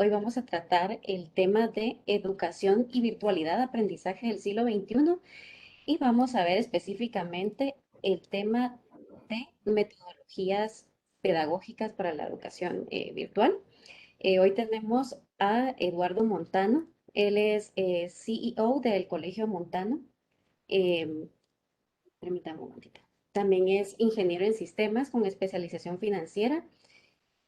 Hoy vamos a tratar el tema de educación y virtualidad, aprendizaje del siglo XXI y vamos a ver específicamente el tema de metodologías pedagógicas para la educación virtual. Hoy tenemos a Eduardo Montano. Él es CEO del Colegio Montano. Em, Permítame un momentito. También es ingeniero en sistemas con especialización financiera.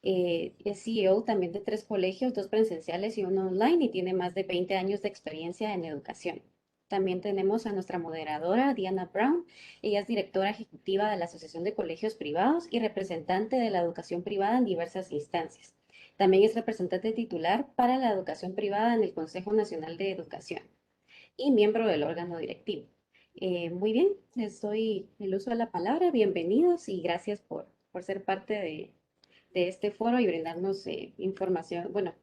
Es CEO también de 3 colegios, 2 presenciales y uno online, y tiene más de 20 años de experiencia en educación. También tenemos a nuestra moderadora, Diana Brown. Ella es directora ejecutiva de la Asociación de Colegios Privados y representante de la educación privada en diversas instancias. También es representante titular para la educación privada en el Consejo Nacional de Educación y miembro del órgano directivo. Muy bien, les doy el uso de la palabra. Bienvenidos y gracias por ser parte de este foro y brindarnos información, bueno,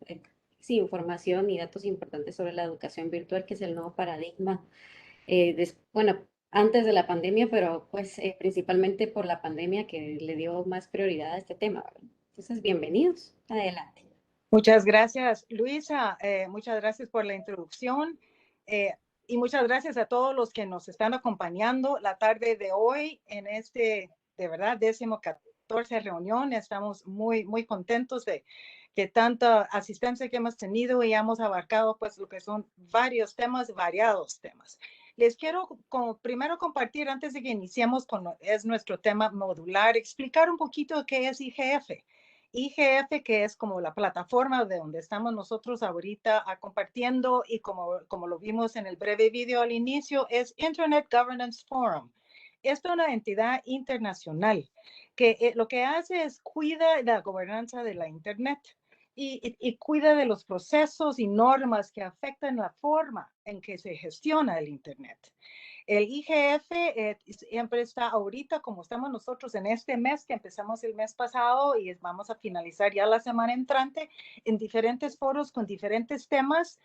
sí, información y datos importantes sobre la educación virtual, que es el nuevo paradigma, bueno, antes de la pandemia, pero pues principalmente por la pandemia que le dio más prioridad a este tema, ¿verdad? Entonces, bienvenidos, adelante. Muchas gracias, Luisa. Muchas gracias por la introducción eh, y muchas gracias a todos los que nos están acompañando la tarde de hoy en de verdad, 14ª reunión. Estamos muy contentos de que tanta asistencia que hemos tenido y hemos abarcado pues lo que son varios temas, variados temas. Les quiero primero compartir, antes de que iniciemos con nuestro tema modular, explicar un poquito qué es IGF. IGF, que es como la plataforma de donde estamos nosotros ahorita compartiendo, y como lo vimos en el breve video al inicio, es Internet Governance Forum. Es una entidad internacional que lo que hace es cuida la gobernanza de la Internet y cuida de los procesos y normas que afectan la forma en que se gestiona el Internet. El IGF siempre está ahorita, como estamos nosotros en este mes, que empezamos el mes pasado y vamos a finalizar ya la semana entrante, en diferentes foros con diferentes temas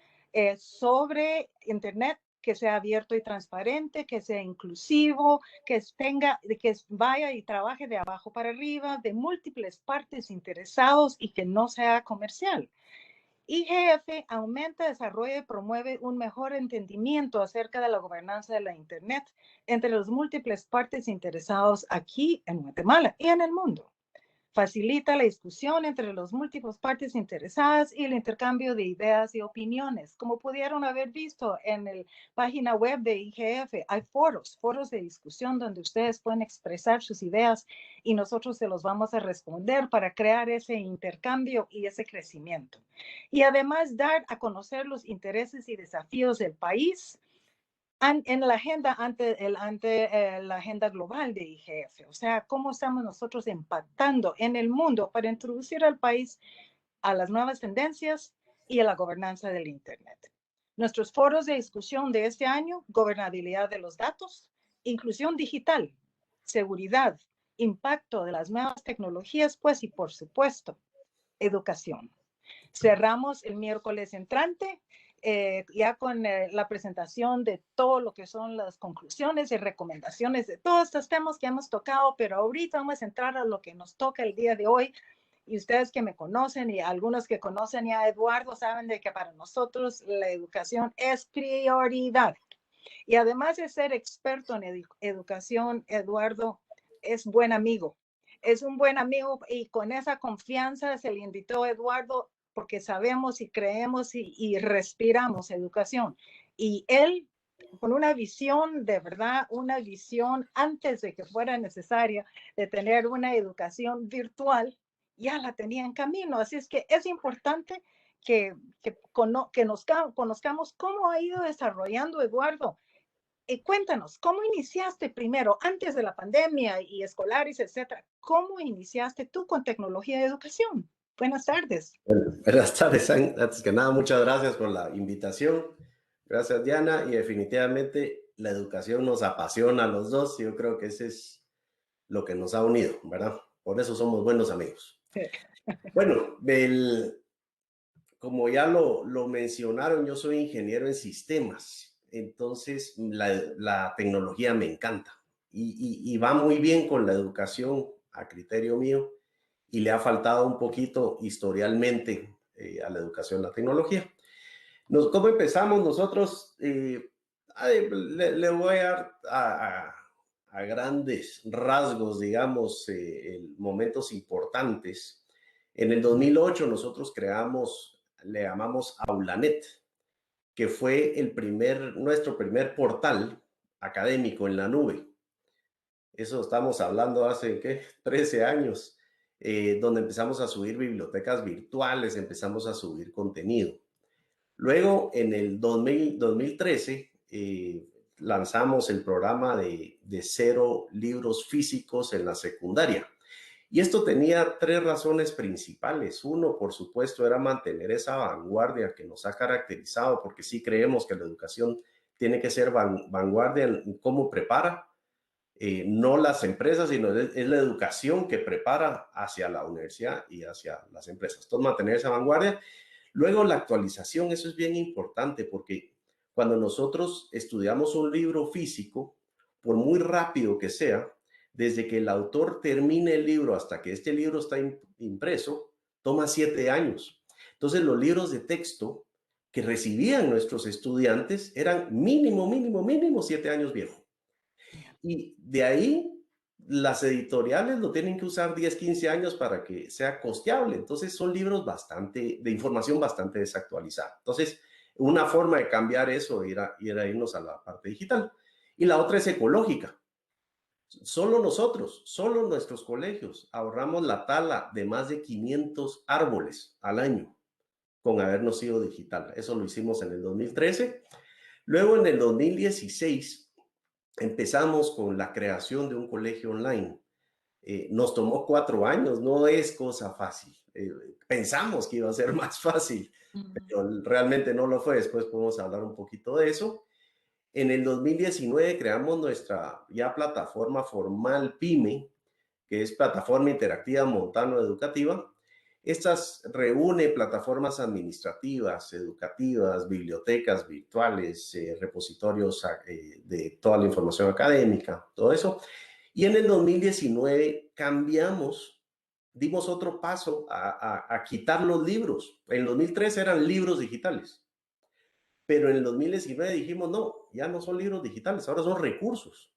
sobre Internet, que sea abierto y transparente, que sea inclusivo, que vaya y trabaje de abajo para arriba, de múltiples partes interesados y que no sea comercial. IGF aumenta, desarrolla y promueve un mejor entendimiento acerca de la gobernanza de la Internet entre los múltiples partes interesados aquí en Guatemala y en el mundo. Facilita la discusión entre las múltiples partes interesadas y el intercambio de ideas y opiniones. Como pudieron haber visto en la página web de IGF, hay foros de discusión donde ustedes pueden expresar sus ideas y nosotros se los vamos a responder para crear ese intercambio y ese crecimiento. Y además dar a conocer los intereses y desafíos del país en la agenda ante la agenda global de IGF, o sea, cómo estamos nosotros impactando en el mundo para introducir al país a las nuevas tendencias y a la gobernanza del Internet. Nuestros foros de discusión de este año: gobernabilidad de los datos, inclusión digital, seguridad, impacto de las nuevas tecnologías, pues, y por supuesto, educación. Cerramos el miércoles entrante ya con la presentación de todo lo que son las conclusiones y recomendaciones de todos estos temas que hemos tocado, pero ahorita vamos a entrar a lo que nos toca el día de hoy. Y ustedes que me conocen y algunos que conocen ya a Eduardo saben de que para nosotros la educación es prioridad. Y además de ser experto en educación, Eduardo es buen amigo. Es un buen amigo y con esa confianza se le invitó a Eduardo porque sabemos y creemos y respiramos educación. Y él, con una visión, de verdad, una visión antes de que fuera necesaria de tener una educación virtual, ya la tenía en camino. Así es que es importante que conozcamos cómo ha ido desarrollando Eduardo. Cuéntanos, ¿cómo iniciaste primero, antes de la pandemia y escolares, etcétera? ¿Cómo iniciaste tú con tecnología de educación? Buenas tardes. Bueno, buenas tardes. Antes que nada, muchas gracias por la invitación. Gracias, Diana. Y definitivamente la educación nos apasiona a los dos. Yo creo que ese es lo que nos ha unido, ¿verdad? Por eso somos buenos amigos. Bueno, como ya lo mencionaron, yo soy ingeniero en sistemas. Entonces, la tecnología me encanta y va muy bien con la educación a criterio mío, y le ha faltado un poquito historialmente a la educación, la tecnología. ¿Cómo empezamos nosotros? Le voy a dar a grandes rasgos, digamos, momentos importantes. En el 2008 nosotros creamos, le llamamos Aulanet, que fue nuestro primer portal académico en la nube. Eso estamos hablando hace, ¿qué? 13 años, donde empezamos a subir bibliotecas virtuales, empezamos a subir contenido. Luego, en el 2013, lanzamos el programa de 0 libros físicos en la secundaria. Y esto tenía 3 razones principales. Uno, por supuesto, era mantener esa vanguardia que nos ha caracterizado, porque sí creemos que la educación tiene que ser vanguardia en cómo prepara, no las empresas, sino es la educación que prepara hacia la universidad y hacia las empresas. Entonces, mantener esa vanguardia. Luego, la actualización, eso es bien importante, porque cuando nosotros estudiamos un libro físico, por muy rápido que sea, desde que el autor termine el libro hasta que este libro está impreso, toma 7 años. Entonces, los libros de texto que recibían nuestros estudiantes eran mínimo 7 años viejos. Y de ahí, las editoriales lo tienen que usar 10, 15 años para que sea costeable. Entonces, son libros de información bastante desactualizada. Entonces, una forma de cambiar eso era irnos a la parte digital. Y la otra es ecológica. Solo nuestros colegios, ahorramos la tala de más de 500 árboles al año con habernos ido digital. Eso lo hicimos en el 2013. Luego, en el 2016, empezamos con la creación de un colegio online. Nos tomó 4 años, no es cosa fácil. Pensamos que iba a ser más fácil, pero realmente no lo fue. Después podemos hablar un poquito de eso. En el 2019 creamos nuestra ya plataforma formal PYME, que es Plataforma Interactiva Montano Educativa. Estas reúne plataformas administrativas, educativas, bibliotecas virtuales, repositorios de toda la información académica, todo eso. Y en el 2019 dimos otro paso a quitar los libros. En el 2013 eran libros digitales. Pero en el 2019 dijimos, no, ya no son libros digitales, ahora son recursos.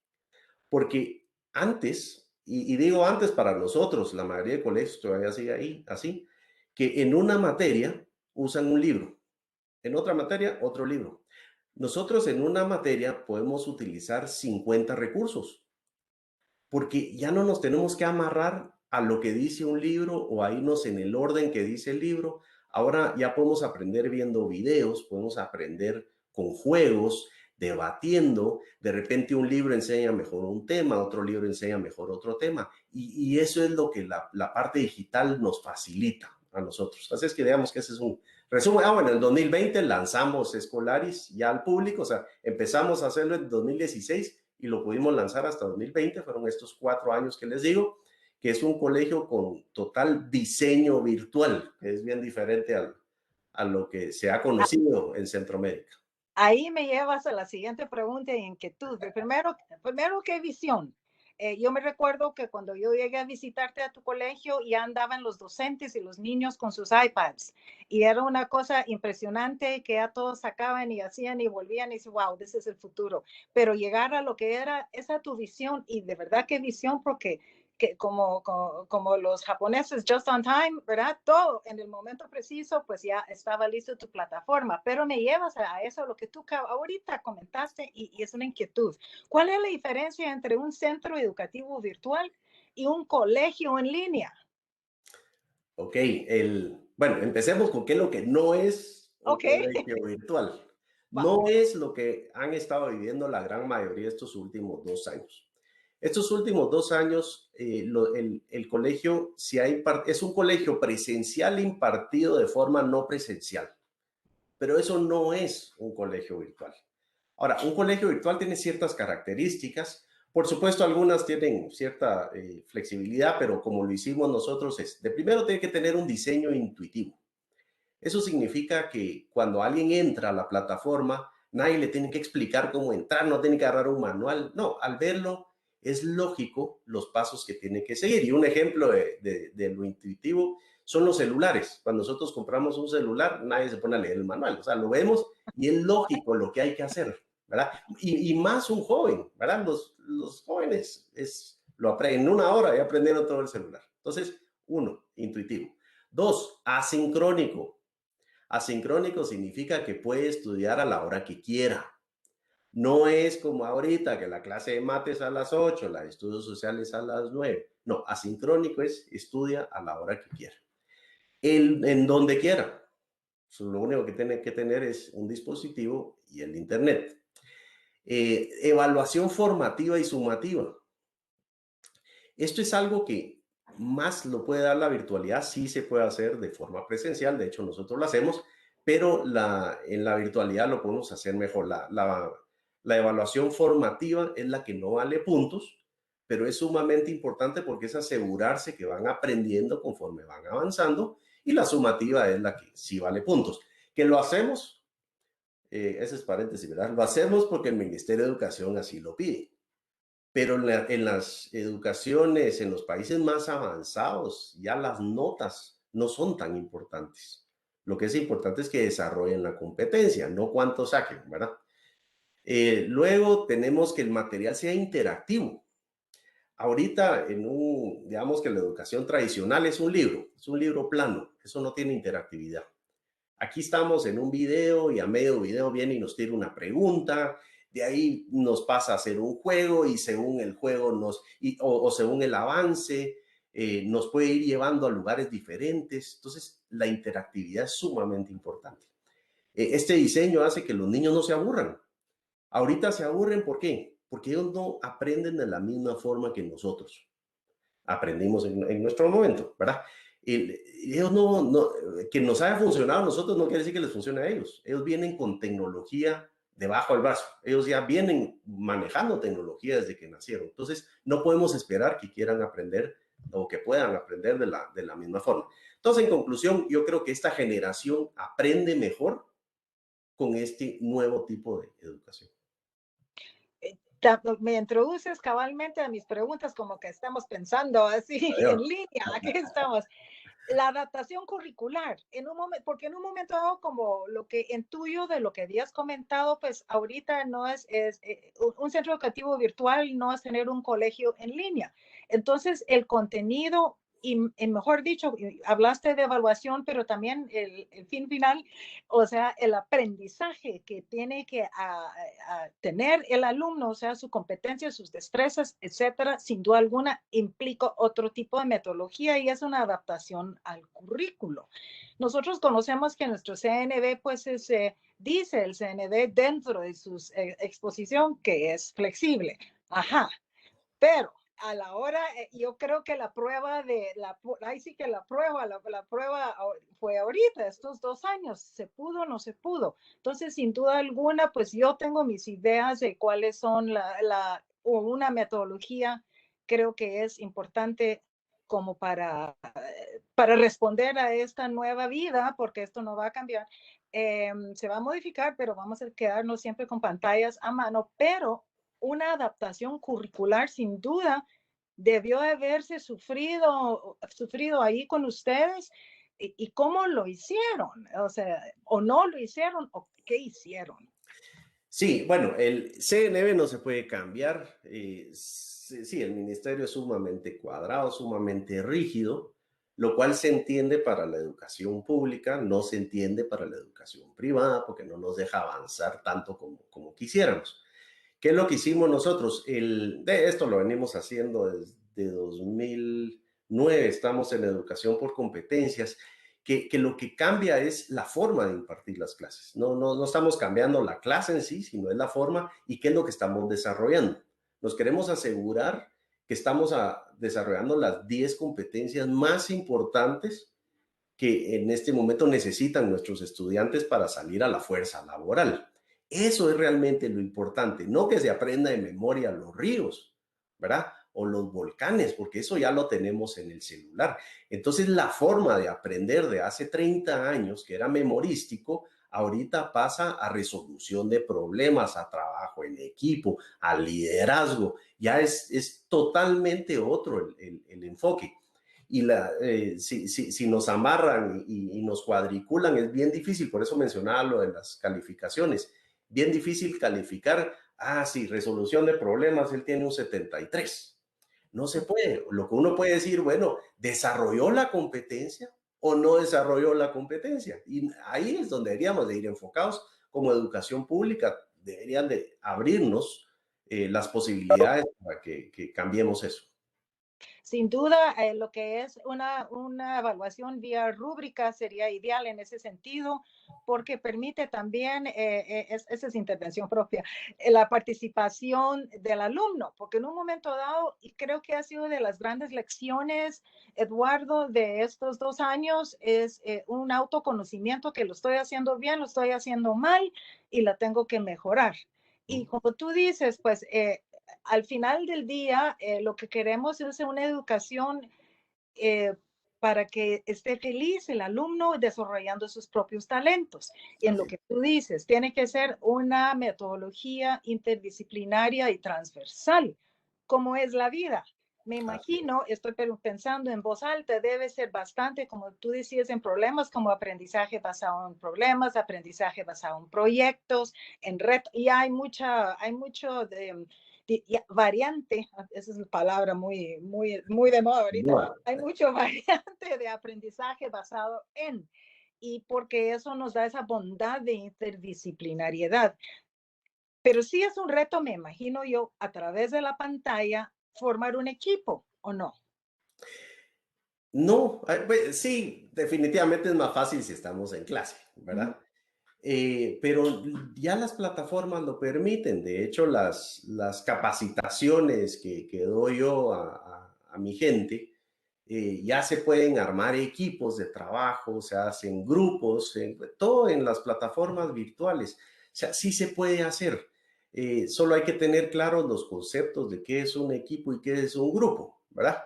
Porque antes, y digo antes para nosotros, la mayoría de colegios todavía sigue ahí, así, que en una materia usan un libro, en otra materia otro libro. Nosotros en una materia podemos utilizar 50 recursos, porque ya no nos tenemos que amarrar a lo que dice un libro o a irnos en el orden que dice el libro. Ahora ya podemos aprender viendo videos, podemos aprender con juegos, debatiendo. De repente un libro enseña mejor un tema, otro libro enseña mejor otro tema. Y eso es lo que la parte digital nos facilita a nosotros. Así es que digamos que ese es un resumen. Bueno, en el 2020 lanzamos Escolaris ya al público, o sea, empezamos a hacerlo en 2016 y lo pudimos lanzar hasta 2020. Fueron estos 4 años que les digo, que es un colegio con total diseño virtual, que es bien diferente a lo que se ha conocido en Centroamérica. Ahí me llevas a la siguiente pregunta y inquietud. Primero, ¿qué visión? Yo me recuerdo que cuando yo llegué a visitarte a tu colegio ya andaban los docentes y los niños con sus iPads y era una cosa impresionante que ya todos sacaban y hacían y volvían y decían, wow, ese es el futuro. Pero llegar a lo que era esa tu visión y de verdad qué visión, porque como los japoneses, just on time, ¿verdad? Todo en el momento preciso, pues ya estaba listo tu plataforma, pero me llevas a eso, lo que tú ahorita comentaste y es una inquietud. ¿Cuál es la diferencia entre un centro educativo virtual y un colegio en línea? Ok, bueno, empecemos con qué es lo que no es un colegio virtual. No es lo que han estado viviendo la gran mayoría de estos últimos 2 años. Estos últimos 2 años, el colegio es un colegio presencial impartido de forma no presencial, pero eso no es un colegio virtual. Ahora, un colegio virtual tiene ciertas características. Por supuesto, algunas tienen cierta flexibilidad, pero como lo hicimos nosotros, de primero tiene que tener un diseño intuitivo. Eso significa que cuando alguien entra a la plataforma, nadie le tiene que explicar cómo entrar, no tiene que agarrar un manual. No, al verlo es lógico los pasos que tiene que seguir. Y un ejemplo de lo intuitivo son los celulares. Cuando nosotros compramos un celular, nadie se pone a leer el manual. O sea, lo vemos y es lógico lo que hay que hacer, ¿verdad? Y más un joven, ¿verdad? Los jóvenes lo aprenden en una hora y aprendieron todo el celular. Entonces, 1, intuitivo. 2, asincrónico. Asincrónico significa que puede estudiar a la hora que quiera. No es como ahorita que la clase de mates a las 8, la de estudios sociales a las 9. No, asincrónico es estudia a la hora que quiera. En donde quiera. Lo único que tiene que tener es un dispositivo y el internet. Evaluación formativa y sumativa. Esto es algo que más lo puede dar la virtualidad. Sí se puede hacer de forma presencial. De hecho, nosotros lo hacemos, pero en la virtualidad lo podemos hacer mejor. La evaluación formativa es la que no vale puntos, pero es sumamente importante porque es asegurarse que van aprendiendo conforme van avanzando, y la sumativa es la que sí vale puntos. Que lo hacemos, ese es paréntesis, ¿verdad? Lo hacemos porque el Ministerio de Educación así lo pide. Pero en las educaciones, en los países más avanzados, ya las notas no son tan importantes. Lo que es importante es que desarrollen la competencia, no cuánto saquen, ¿verdad? Luego tenemos que el material sea interactivo. Ahorita, digamos que la educación tradicional es un libro plano, eso no tiene interactividad. Aquí estamos en un video y a medio video viene y nos tira una pregunta, de ahí nos pasa a hacer un juego y según el juego o según el avance, nos puede ir llevando a lugares diferentes. Entonces, la interactividad es sumamente importante. Este diseño hace que los niños no se aburran. Ahorita se aburren, ¿por qué? Porque ellos no aprenden de la misma forma que nosotros aprendimos en nuestro momento, ¿verdad? Ellos que nos haya funcionado a nosotros no quiere decir que les funcione a ellos. Ellos vienen con tecnología debajo del brazo. Ellos ya vienen manejando tecnología desde que nacieron. Entonces, no podemos esperar que quieran aprender o que puedan aprender de la misma forma. Entonces, en conclusión, yo creo que esta generación aprende mejor con este nuevo tipo de educación. Me introduces cabalmente a mis preguntas, como que estamos pensando así en línea, aquí estamos. La adaptación curricular, porque en un momento dado, como lo que intuyo de lo que habías comentado, pues ahorita no es un centro educativo virtual, no es tener un colegio en línea. Entonces, el contenido, y mejor dicho, hablaste de evaluación, pero también el fin final, o sea, el aprendizaje que tiene que tener el alumno, o sea, su competencia, sus destrezas, etcétera, sin duda alguna implica otro tipo de metodología y es una adaptación al currículo. Nosotros conocemos que nuestro CNB, pues dice el CNB dentro de su exposición que es flexible. Ajá, pero a la hora, yo creo que la prueba ahí sí que la prueba fue ahorita, estos 2 años, ¿se pudo o no se pudo? Entonces, sin duda alguna, pues yo tengo mis ideas de cuáles son una metodología, creo que es importante como para responder a esta nueva vida, porque esto no va a cambiar. Se va a modificar, pero vamos a quedarnos siempre con pantallas a mano, pero una adaptación curricular sin duda debió haberse sufrido ahí con ustedes y cómo lo hicieron, o sea, o no lo hicieron o qué hicieron. Sí, bueno, el CNB no se puede cambiar. Sí, el ministerio es sumamente cuadrado, sumamente rígido, lo cual se entiende para la educación pública, no se entiende para la educación privada porque no nos deja avanzar tanto como quisiéramos. ¿Qué es lo que hicimos nosotros? De esto lo venimos haciendo desde 2009, estamos en educación por competencias, que lo que cambia es la forma de impartir las clases. No estamos cambiando la clase en sí, sino es la forma y qué es lo que estamos desarrollando. Nos queremos asegurar que estamos desarrollando las 10 competencias más importantes que en este momento necesitan nuestros estudiantes para salir a la fuerza laboral. Eso es realmente lo importante, no que se aprenda de memoria los ríos, ¿verdad? O los volcanes, porque eso ya lo tenemos en el celular. Entonces, la forma de aprender de hace 30 años, que era memorístico, ahorita pasa a resolución de problemas, a trabajo en equipo, a liderazgo. Ya es totalmente otro el enfoque. y si nos amarran y nos cuadriculan es bien difícil, por eso mencionaba lo de las calificaciones, bien difícil calificar, sí, resolución de problemas, él tiene un 73. No se puede. Lo que uno puede decir, bueno, ¿desarrolló la competencia o no desarrolló la competencia? Y ahí es donde deberíamos de ir enfocados como educación pública, deberían de abrirnos las posibilidades para que cambiemos eso. Sin duda, lo que es una evaluación vía rúbrica sería ideal en ese sentido, porque permite también, esa es intervención propia, la participación del alumno, porque en un momento dado, y creo que ha sido de las grandes lecciones, Eduardo, de estos 2 años, es un autoconocimiento que lo estoy haciendo bien, lo estoy haciendo mal y la tengo que mejorar. Y como tú dices, pues al final del día, lo que queremos es una educación eh, para que esté feliz el alumno desarrollando sus propios talentos. Y en lo que tú dices, tiene que ser una metodología interdisciplinaria y transversal, como es la vida. Me imagino, estoy pensando en voz alta, debe ser bastante, como tú decías, en problemas como aprendizaje basado en problemas, aprendizaje basado en proyectos, en retos, y hay mucho de variante, esa es la palabra muy de moda ahorita, hay mucho variante de aprendizaje basado en, y porque eso nos da esa bondad de interdisciplinariedad. Pero sí es un reto, me imagino yo, a través de la pantalla, formar un equipo, ¿o no? No, pues, sí, definitivamente es más fácil si estamos en clase, ¿verdad? Pero ya las plataformas lo permiten. De hecho, las capacitaciones que doy yo a mi gente, ya se pueden armar equipos de trabajo, se hacen grupos, todo en las plataformas virtuales. O sea, sí se puede hacer. Solo hay que tener claros los conceptos de qué es un equipo y qué es un grupo, ¿verdad?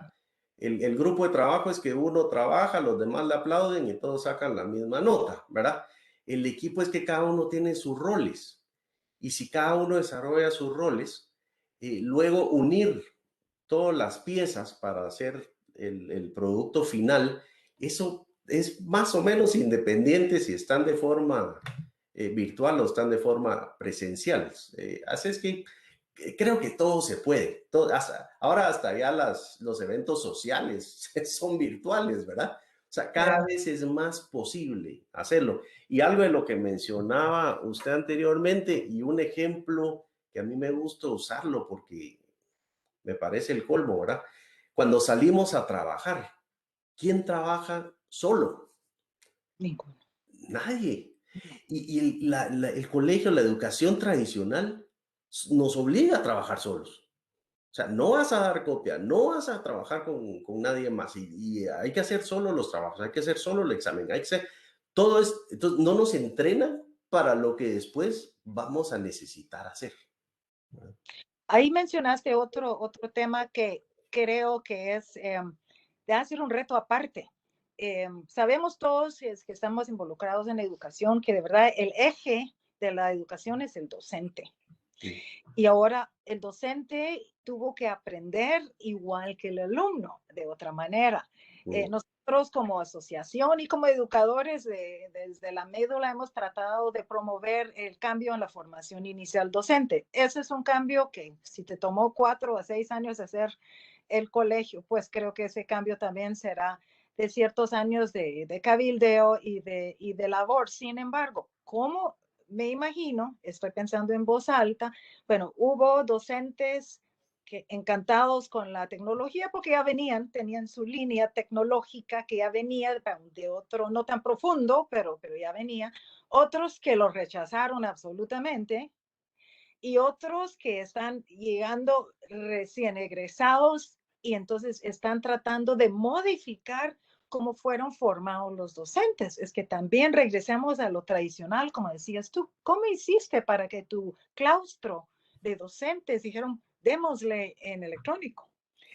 El grupo de trabajo es que uno trabaja, los demás le aplauden y todos sacan la misma nota, ¿verdad? El equipo es que cada uno tiene sus roles y si cada uno desarrolla sus roles, luego unir todas las piezas para hacer el producto final, eso es más o menos independiente si están de forma virtual o están de forma presencial. Así es que creo que todo se puede. Ahora hasta ya los eventos sociales son virtuales, ¿verdad? O sea, cada vez es más posible hacerlo. Y algo de lo que mencionaba usted anteriormente y un ejemplo que a mí me gusta usarlo porque me parece el colmo, ¿verdad? Cuando salimos a trabajar, ¿quién trabaja solo? Ninguno. Nadie. Y el colegio, la educación tradicional nos obliga a trabajar solos. O sea, no vas a dar copia, no vas a trabajar con nadie más y hay que hacer solo los trabajos, hay que hacer solo el examen, hay que hacer todo es, entonces no nos entrenan para lo que después vamos a necesitar hacer. Ahí mencionaste otro tema que creo que es, de ser un reto aparte. Sabemos todos es que estamos involucrados en la educación, que de verdad el eje de la educación es el docente. Sí. Y ahora el docente tuvo que aprender igual que el alumno, de otra manera. Nosotros como asociación y como educadores desde la médula hemos tratado de promover el cambio en la formación inicial docente. Ese es un cambio que si te tomó 4 a 6 años hacer el colegio, pues creo que ese cambio también será de ciertos años de cabildeo y de labor. Sin embargo, ¿cómo? Me imagino, estoy pensando en voz alta, bueno, hubo docentes que encantados con la tecnología porque ya tenían su línea tecnológica que ya venía de otro, no tan profundo, pero ya venía. Otros que lo rechazaron absolutamente y otros que están llegando recién egresados y entonces están tratando de modificar cómo fueron formados los docentes. Es que también regresamos a lo tradicional, como decías tú. ¿Cómo hiciste para que tu claustro de docentes dijeron, démosle en electrónico?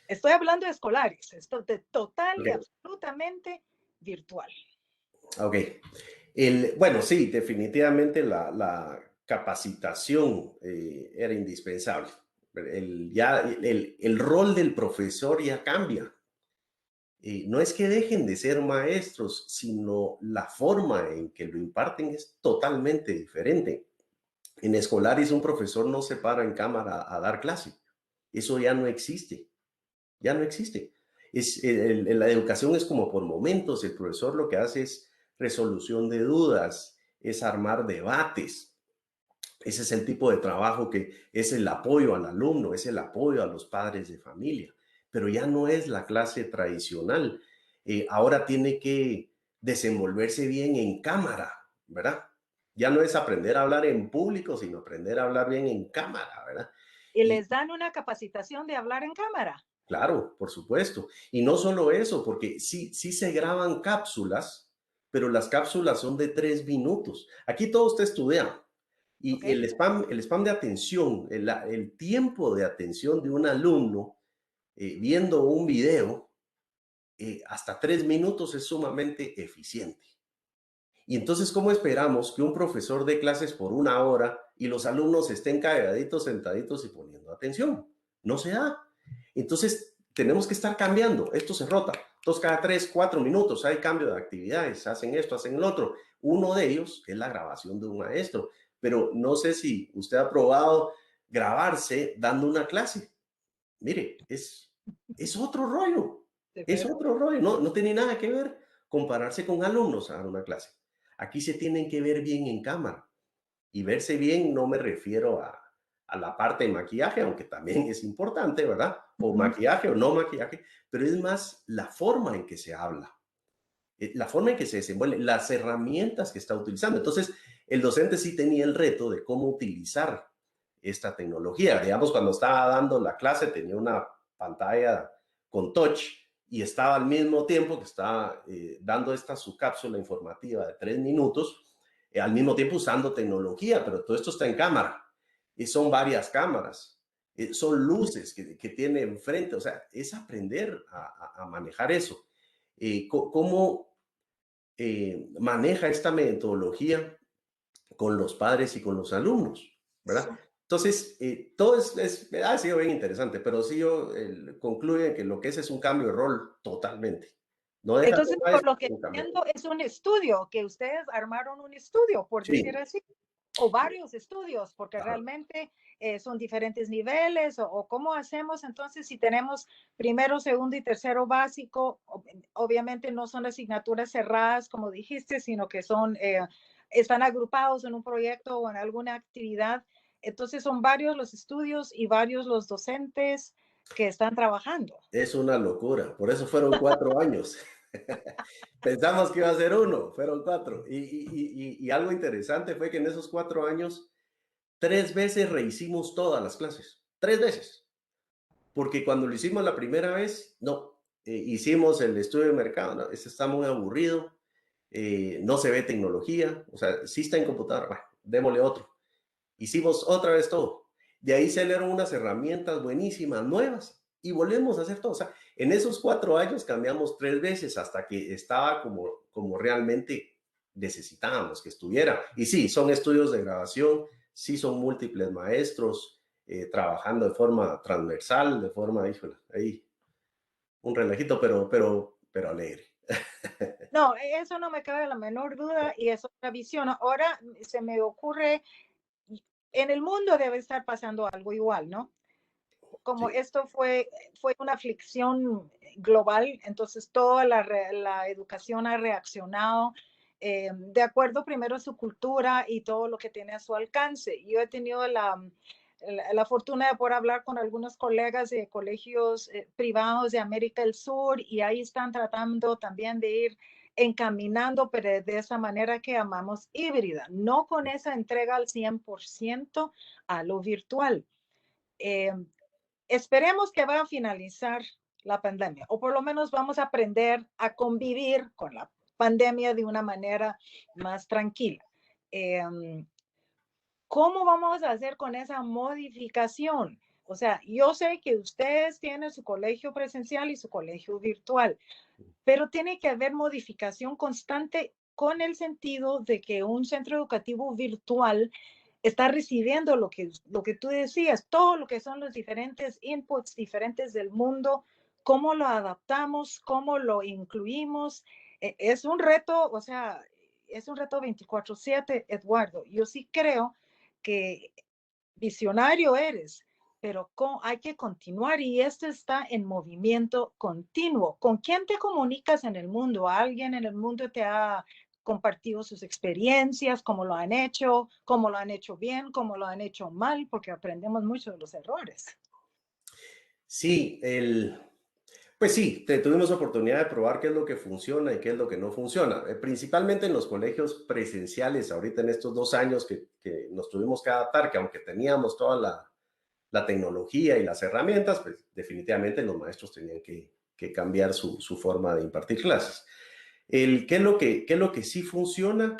Estoy hablando de escolares, esto de total y absolutamente virtual. Ok. Bueno, sí, definitivamente la capacitación era indispensable. El rol del profesor ya cambia. no es que dejen de ser maestros, sino la forma en que lo imparten es totalmente diferente. En Escolaris un profesor no se para en cámara a dar clase. Eso ya no existe, ya no existe. La educación es como por momentos. El profesor lo que hace es resolución de dudas, es armar debates. Ese es el tipo de trabajo que es el apoyo al alumno, es el apoyo a los padres de familia, pero ya no es la clase tradicional. Ahora tiene que desenvolverse bien en cámara, ¿verdad? Ya no es aprender a hablar en público, sino aprender a hablar bien en cámara, ¿verdad? Y Y les dan una capacitación de hablar en cámara. claro, por supuesto. Y no solo eso, porque sí se graban cápsulas, pero las cápsulas son de 3 minutos. Aquí todo usted estudia. ¿Ok? Y el spam de atención, el tiempo de atención de un alumno viendo un video, hasta 3 minutos es sumamente eficiente. Y entonces, ¿cómo esperamos que un profesor dé clases por 1 hora y los alumnos estén calladitos, sentaditos y poniendo atención? No se da. Entonces, tenemos que estar cambiando. Esto se rota. Entonces, cada 3, 4 minutos hay cambio de actividades. Hacen esto, hacen el otro. Uno de ellos es la grabación de un maestro. Pero no sé si usted ha probado grabarse dando una clase. Mire, es otro rollo. De Es veras. otro rollo. No tiene nada que ver compararse con alumnos a dar una clase. Aquí se tienen que ver bien en cámara. Y verse bien no me refiero a la parte de maquillaje, aunque también es importante, ¿verdad? O Ujú. maquillaje o no maquillaje, pero es más la forma en que se habla, la forma en que se desenvuelve, las herramientas que está utilizando. Entonces, el docente sí tenía el reto de cómo utilizar esta tecnología. Digamos, cuando estaba dando la clase, tenía una pantalla con touch y estaba al mismo tiempo que estaba dando su cápsula informativa de 3 minutos, al mismo tiempo usando tecnología, pero todo esto está en cámara. Y son varias cámaras, son luces que tiene enfrente, o sea, es aprender a manejar eso. ¿Cómo maneja esta metodología con los padres y con los alumnos? ¿Verdad? Entonces, todo ha sido bien interesante, pero sí yo concluyo que lo que es un cambio de rol totalmente. No deja de ser Entonces, por maestro, lo que es un cambio de rol. entiendo, es un estudio, que ustedes armaron un estudio, por decir Sí, así, o varios estudios, porque ajá. realmente son diferentes niveles, o cómo hacemos entonces si tenemos primero, segundo y tercero básico. Obviamente no son asignaturas cerradas, como dijiste, sino que están agrupados en un proyecto o en alguna actividad. Entonces son varios los estudios y varios los docentes que están trabajando. Es una locura, por eso fueron 4 años. Pensamos que iba a ser uno, fueron 4. Y algo interesante fue que en esos 4 años, 3 veces rehicimos todas las clases, 3 veces. Porque cuando lo hicimos la primera vez, no, hicimos el estudio de mercado, no, ese está muy aburrido, no se ve tecnología, o sea, sí está en computadora, bueno, démosle otro. Hicimos otra vez todo. De ahí salieron unas herramientas buenísimas, nuevas, y volvemos a hacer todo. O sea, en esos 4 años cambiamos 3 veces hasta que estaba como realmente necesitábamos que estuviera. Y sí, son estudios de grabación, sí son múltiples maestros trabajando de forma transversal, de forma, híjole, ahí un relajito, pero alegre. No, eso no me cabe la menor duda y es otra visión. Ahora se me ocurre, en el mundo debe estar pasando algo igual, ¿no? Como Sí, esto fue una aflicción global, entonces toda la educación ha reaccionado de acuerdo primero a su cultura y todo lo que tiene a su alcance. Yo he tenido la fortuna de poder hablar con algunos colegas de colegios privados de América del Sur y ahí están tratando también de ir encaminando, pero de esa manera que llamamos híbrida, no con esa entrega al 100% a lo virtual. Eh, Esperemos que va a finalizar la pandemia, o por lo menos vamos a aprender a convivir con la pandemia de una manera más tranquila. Eh, ¿Cómo vamos a hacer con esa modificación? O sea, yo sé que ustedes tienen su colegio presencial y su colegio virtual, pero tiene que haber modificación constante con el sentido de que un centro educativo virtual está recibiendo lo que tú decías, todo lo que son los diferentes inputs diferentes del mundo ¿Cómo lo adaptamos? ¿Cómo lo incluimos? Es un reto, o sea, es un reto 24/7, Eduardo. Yo sí creo que visionario eres, pero hay que continuar y esto está en movimiento continuo. ¿Con quién te comunicas en el mundo? ¿Alguien en el mundo te ha compartido sus experiencias, cómo lo han hecho bien, cómo lo han hecho mal? Porque aprendemos mucho de los errores. Sí, pues sí, tuvimos oportunidad de probar qué es lo que funciona y qué es lo que no funciona. Principalmente en los colegios presenciales, ahorita en estos 2 años que nos tuvimos que adaptar, que aunque teníamos toda la tecnología y las herramientas, pues definitivamente los maestros tenían que cambiar su forma de impartir clases. ¿Qué es lo que sí funciona?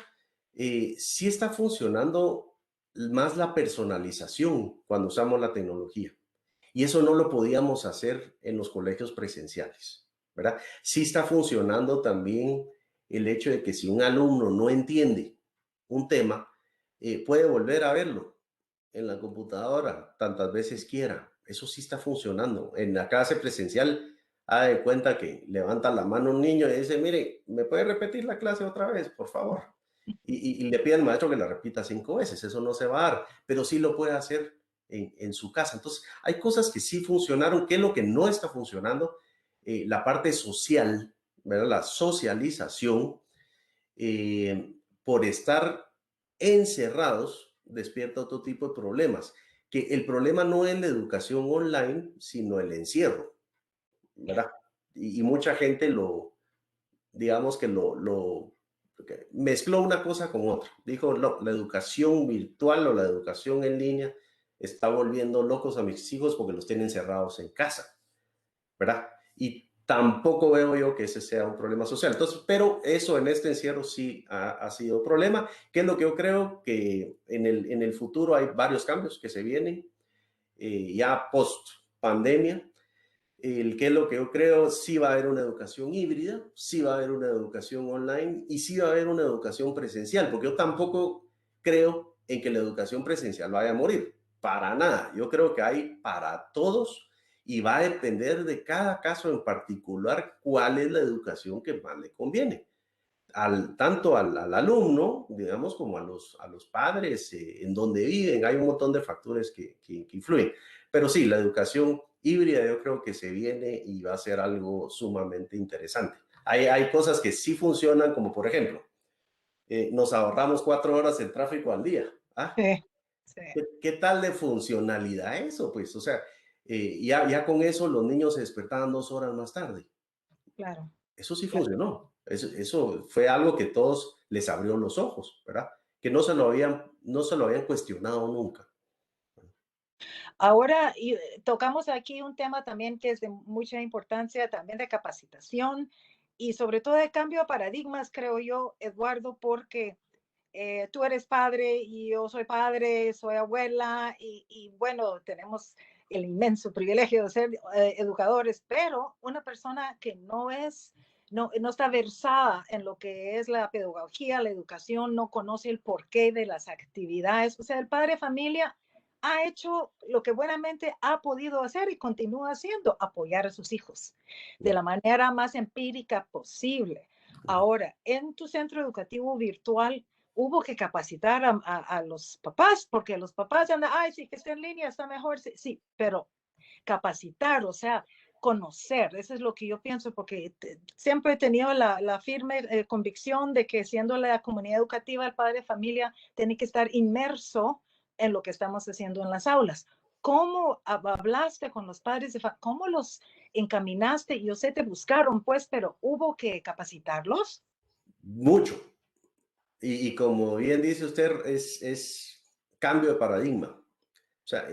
Sí está funcionando más la personalización cuando usamos la tecnología. Y eso no lo podíamos hacer en los colegios presenciales, ¿verdad? Sí está funcionando también el hecho de que si un alumno no entiende un tema, puede volver a verlo en la computadora tantas veces quiera. Eso sí está funcionando. En la clase presencial, haga de cuenta que levanta la mano un niño y dice, mire, ¿me puede repetir la clase otra vez, por favor? Y le pide al maestro que la repita 5 veces. Eso no se va a dar, pero sí lo puede hacer en su casa. Entonces, hay cosas que sí funcionaron. ¿Qué es lo que no está funcionando? La parte social, ¿verdad? La socialización, por estar encerrados, despierta otro tipo de problemas. Que el problema no es la educación online, sino el encierro, ¿verdad? Y mucha gente digamos que que mezcló una cosa con otra. Dijo, no, la educación virtual o la educación en línea está volviendo locos a mis hijos porque los tienen cerrados en casa, ¿verdad? Y tampoco veo yo que ese sea un problema social. Entonces, pero eso en este encierro sí ha sido un problema, que es lo que yo creo que en el futuro hay varios cambios que se vienen ya post pandemia. ¿Qué es lo que yo creo? Sí va a haber una educación híbrida, sí va a haber una educación online y sí va a haber una educación presencial, porque yo tampoco creo en que la educación presencial vaya a morir, para nada. Yo creo que hay para todos y va a depender de cada caso en particular cuál es la educación que más le conviene. Tanto al alumno, digamos, como a los padres, en donde viven. Hay un montón de factores que influyen. Pero sí, la educación híbrida yo creo que se viene y va a ser algo sumamente interesante. Hay cosas que sí funcionan, como por ejemplo, nos ahorramos 4 horas en tráfico al día. ¿Ah? Sí, sí, ¿Qué tal de funcionalidad eso? Pues, o sea, ya con eso los niños se despertaban 2 horas más tarde. claro, Eso sí claro. funcionó. Eso fue algo que todos les abrió los ojos, ¿verdad? Que no se lo habían cuestionado nunca. Ahora tocamos aquí un tema también que es de mucha importancia, también de capacitación y sobre todo de cambio de paradigmas, creo yo, Eduardo, porque tú eres padre y yo soy padre, soy abuela y bueno, tenemos el inmenso privilegio de ser educadores, pero una persona que no está versada en lo que es la pedagogía, la educación, no conoce el porqué de las actividades. O sea, el padre de familia ha hecho lo que buenamente ha podido hacer y continúa haciendo, apoyar a sus hijos de la manera más empírica posible. Ahora, en tu centro educativo virtual, hubo que capacitar a los papás, porque los papás andan, ay, sí, que esté en línea, está mejor, sí, sí, pero capacitar, o sea, conocer, eso es lo que yo pienso, porque siempre he tenido la firme convicción de que siendo la comunidad educativa, el padre de familia tiene que estar inmerso en lo que estamos haciendo en las aulas. ¿Cómo hablaste con los padres de familia? ¿Cómo los encaminaste? Yo sé, te buscaron, pues, pero hubo que capacitarlos. Mucho. Y como bien dice usted, es cambio de paradigma. O sea,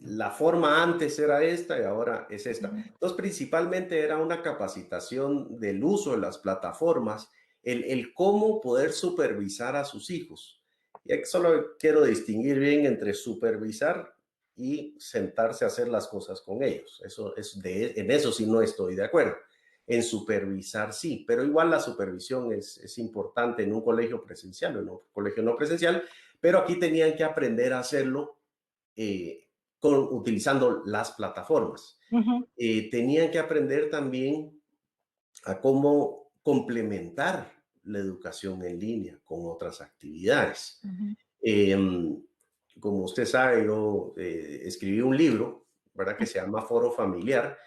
la forma antes era esta y ahora es esta. Entonces, principalmente era una capacitación del uso de las plataformas, el cómo poder supervisar a sus hijos. Y aquí solo quiero distinguir bien entre supervisar y sentarse a hacer las cosas con ellos. En eso sí no estoy de acuerdo. En supervisar sí, pero igual la supervisión es importante en un colegio presencial o en un colegio no presencial, pero aquí tenían que aprender a hacerlo utilizando las plataformas. Ujú. Tenían que aprender también a cómo complementar la educación en línea con otras actividades. Ujú. Como usted sabe, yo escribí un libro, ¿verdad? Que se llama Foro Familiar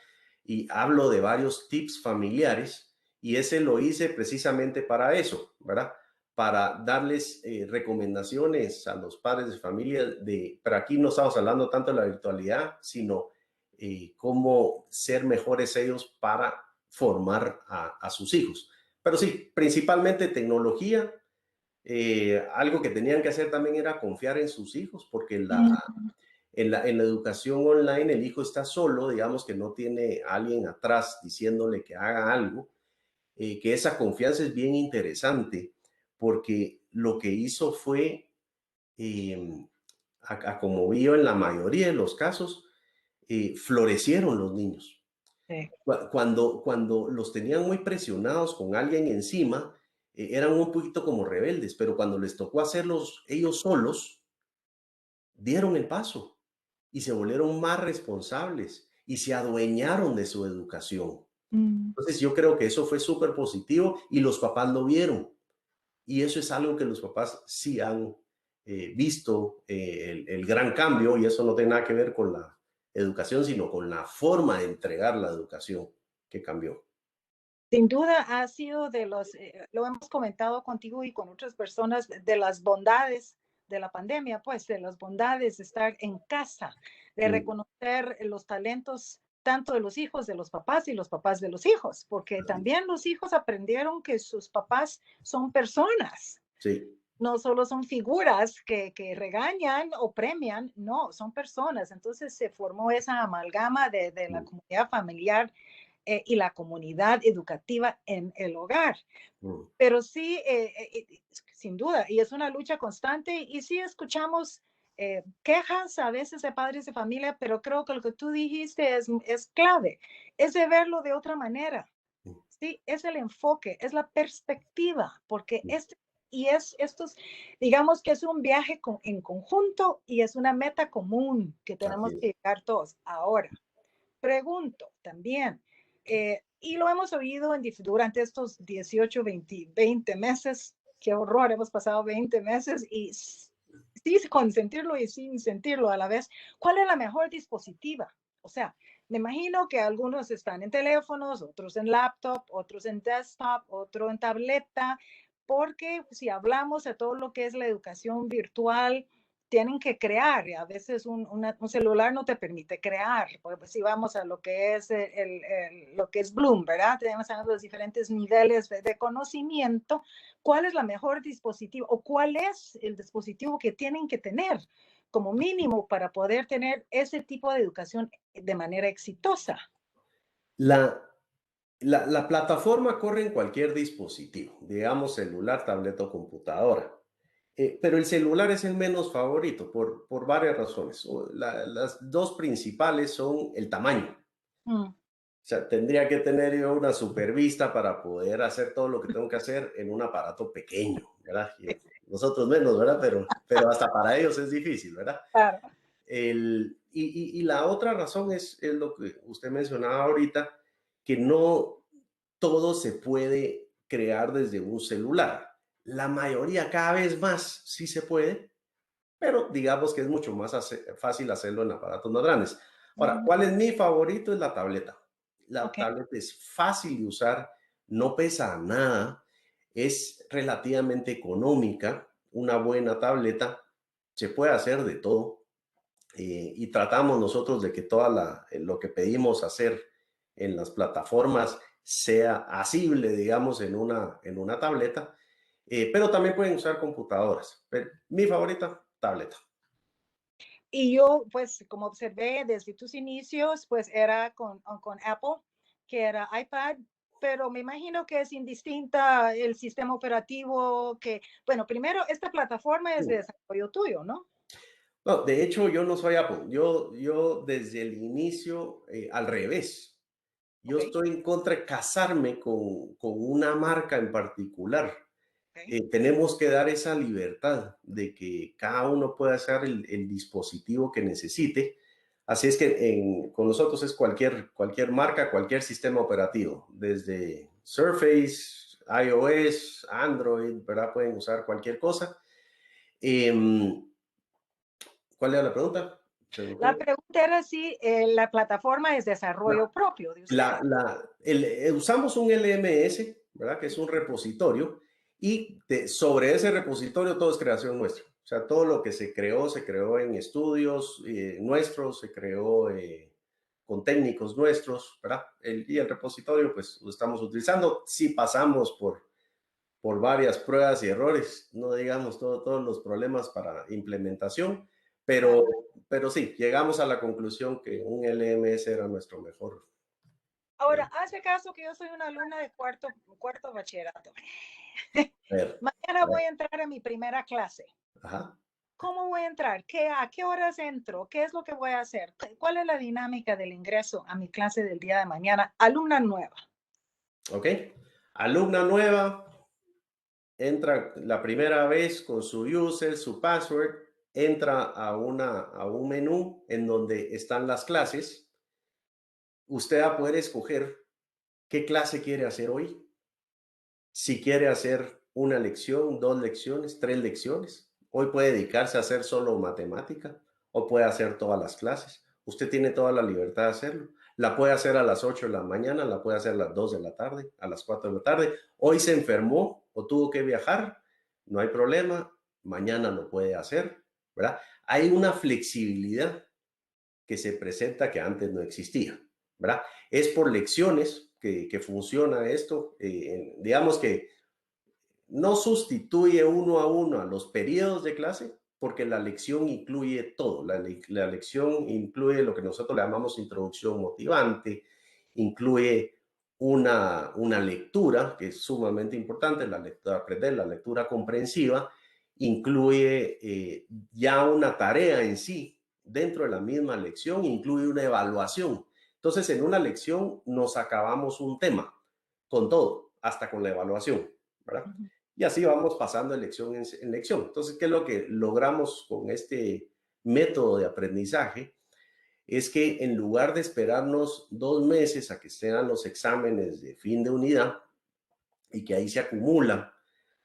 y hablo de varios tips familiares y ese lo hice precisamente para eso, ¿verdad? Para darles recomendaciones a los padres de familia pero aquí no estamos hablando tanto de la virtualidad, sino cómo ser mejores ellos para formar a sus hijos. Pero sí, principalmente tecnología. Algo que tenían que hacer también era confiar en sus hijos, porque Mm. en la educación online el hijo está solo, digamos que no tiene a alguien atrás diciéndole que haga algo, que esa confianza es bien interesante, porque lo que hizo fue, eh, como vio en la mayoría de los casos, florecieron los niños. Sí. Cuando los tenían muy presionados con alguien encima, eran un poquito como rebeldes, pero cuando les tocó hacerlos ellos solos, dieron el paso y se volvieron más responsables y se adueñaron de su educación. Mm. Entonces yo creo que eso fue súper positivo y los papás lo vieron. Y eso es algo que los papás sí han visto, el gran cambio, y eso no tiene nada que ver con la educación, sino con la forma de entregar la educación que cambió. Sin duda ha sido lo hemos comentado contigo y con otras personas, de las bondades de la pandemia, pues de las bondades de estar en casa, de Mm, reconocer los talentos tanto de los hijos de los papás y los papás de los hijos, porque así, también los hijos aprendieron que sus papás son personas, sí, no solo son figuras que regañan o premian, no, son personas. Entonces se formó esa amalgama de la mm, comunidad familiar y la comunidad educativa en el hogar. mm, Pero sí, sin duda, y es una lucha constante, y sí escuchamos quejas a veces de padres de familia, pero creo que lo que tú dijiste es clave, es de verlo de otra manera. mm, Sí, es el enfoque, es la perspectiva, porque mm, estos, digamos que es un viaje en conjunto y es una meta común que tenemos así es. que llegar todos. Ahora, pregunto también, y lo hemos oído durante estos 18, 20 meses, qué horror, hemos pasado 20 meses y sí, con sentirlo y sin sentirlo a la vez, ¿cuál es la mejor dispositiva? O sea, me imagino que algunos están en teléfonos, otros en laptop, otros en desktop, otro en tableta, porque si hablamos de todo lo que es la educación virtual, tienen que crear y a veces un celular no te permite crear. Pues si vamos a lo que es lo que es Bloom, ¿verdad? Tenemos los diferentes niveles de conocimiento. ¿Cuál es la mejor dispositivo o cuál es el dispositivo que tienen que tener como mínimo para poder tener ese tipo de educación de manera exitosa? La, la plataforma corre en cualquier dispositivo, digamos celular, tableta o computadora. Pero el celular es el menos favorito por varias razones. Las dos principales son el tamaño. Mm. O sea, tendría que tener yo una supervista para poder hacer todo lo que tengo que hacer en un aparato pequeño, ¿verdad? Y nosotros menos, ¿verdad? Pero hasta para ellos es difícil, ¿verdad? Claro. Y la otra razón es lo que usted mencionaba ahorita, que no todo se puede crear desde un celular. La mayoría, cada vez más, sí se puede, pero digamos que es mucho más fácil hacerlo en aparatos más grandes. Ahora, Mm. ¿cuál es mi favorito? Es la tableta. La Ok. tableta es fácil de usar, no pesa nada, es relativamente económica, una buena tableta, se puede hacer de todo y tratamos nosotros de que lo que pedimos hacer en las plataformas sea asible, digamos, en una tableta, pero también pueden usar computadoras. Pero mi favorita, tableta. Y yo, pues, como observé desde tus inicios, pues era con Apple, que era iPad, pero me imagino que es indistinta el sistema operativo que, bueno, primero, esta plataforma es de desarrollo tuyo, ¿no? No, de hecho, yo no soy Apple. Yo desde el inicio, al revés. Yo Ok, estoy en contra de casarme con una marca en particular. ok. Tenemos que dar esa libertad de que cada uno pueda hacer el dispositivo que necesite, Así es que con nosotros es cualquier marca, cualquier sistema operativo, desde Surface, iOS, Android, ¿verdad? Pueden usar cualquier cosa. ¿Cuál era la pregunta? La pregunta era si la plataforma es desarrollo propio de usted. Usamos un LMS, ¿verdad? Que es un repositorio, y sobre ese repositorio todo es creación nuestra. O sea, todo lo que se creó en estudios nuestros, se creó con técnicos nuestros, ¿verdad? Y el repositorio, pues, lo estamos utilizando. Sí pasamos por varias pruebas y errores, no digamos todos los problemas para implementación, pero, pero sí, llegamos a la conclusión que un LMS era nuestro mejor. Ahora, hace caso que yo soy una alumna de cuarto bachillerato. Mañana voy a entrar a mi primera clase. Ajá. ¿Cómo voy a entrar? ¿A qué horas entro? ¿Qué es lo que voy a hacer? ¿Cuál es la dinámica del ingreso a mi clase del día de mañana? Alumna nueva. Ok. Alumna nueva, entra la primera vez con su user, su password, entra a un menú en donde están las clases. Usted va a poder escoger qué clase quiere hacer hoy. Si quiere hacer una lección, 2 lecciones, 3 lecciones. Hoy puede dedicarse a hacer solo matemática o puede hacer todas las clases. Usted tiene toda la libertad de hacerlo. La puede hacer a las 8 de la mañana, la puede hacer a las 2 de la tarde, a las 4 de la tarde. Hoy se enfermó o tuvo que viajar, no hay problema. Mañana lo puede hacer, ¿verdad? Hay una flexibilidad que se presenta que antes no existía, ¿verdad? Es por lecciones que funciona esto. Digamos que no sustituye uno a uno a los periodos de clase, porque la lección incluye todo. La lección incluye lo que nosotros le llamamos introducción motivante, incluye una lectura, que es sumamente importante, la lectura, aprender la lectura comprensiva, incluye ya una tarea en sí dentro de la misma lección, incluye una evaluación. Entonces, en una lección nos acabamos un tema con todo, hasta con la evaluación, ¿verdad? Y así vamos pasando de lección en lección. Entonces, ¿qué es lo que logramos con este método de aprendizaje? Es que en lugar de esperarnos 2 meses a que sean los exámenes de fin de unidad y que ahí se acumula,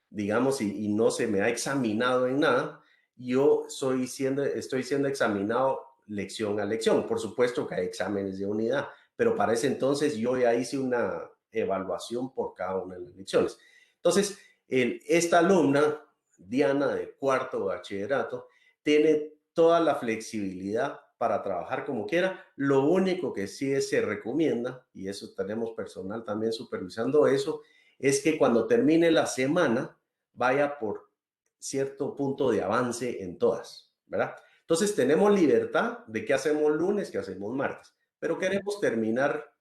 digamos, y no se me ha examinado en nada, yo estoy siendo examinado lección a lección. Por supuesto que hay exámenes de unidad, pero para ese entonces yo ya hice una evaluación por cada una de las lecciones. Entonces, esta alumna, Diana, de cuarto bachillerato, tiene toda la flexibilidad para trabajar como quiera. Lo único que sí se recomienda, y eso tenemos personal también supervisando eso, es que cuando termine la semana vaya por cierto punto de avance en todas, ¿verdad? Entonces tenemos libertad de qué hacemos lunes, qué hacemos martes, pero queremos terminar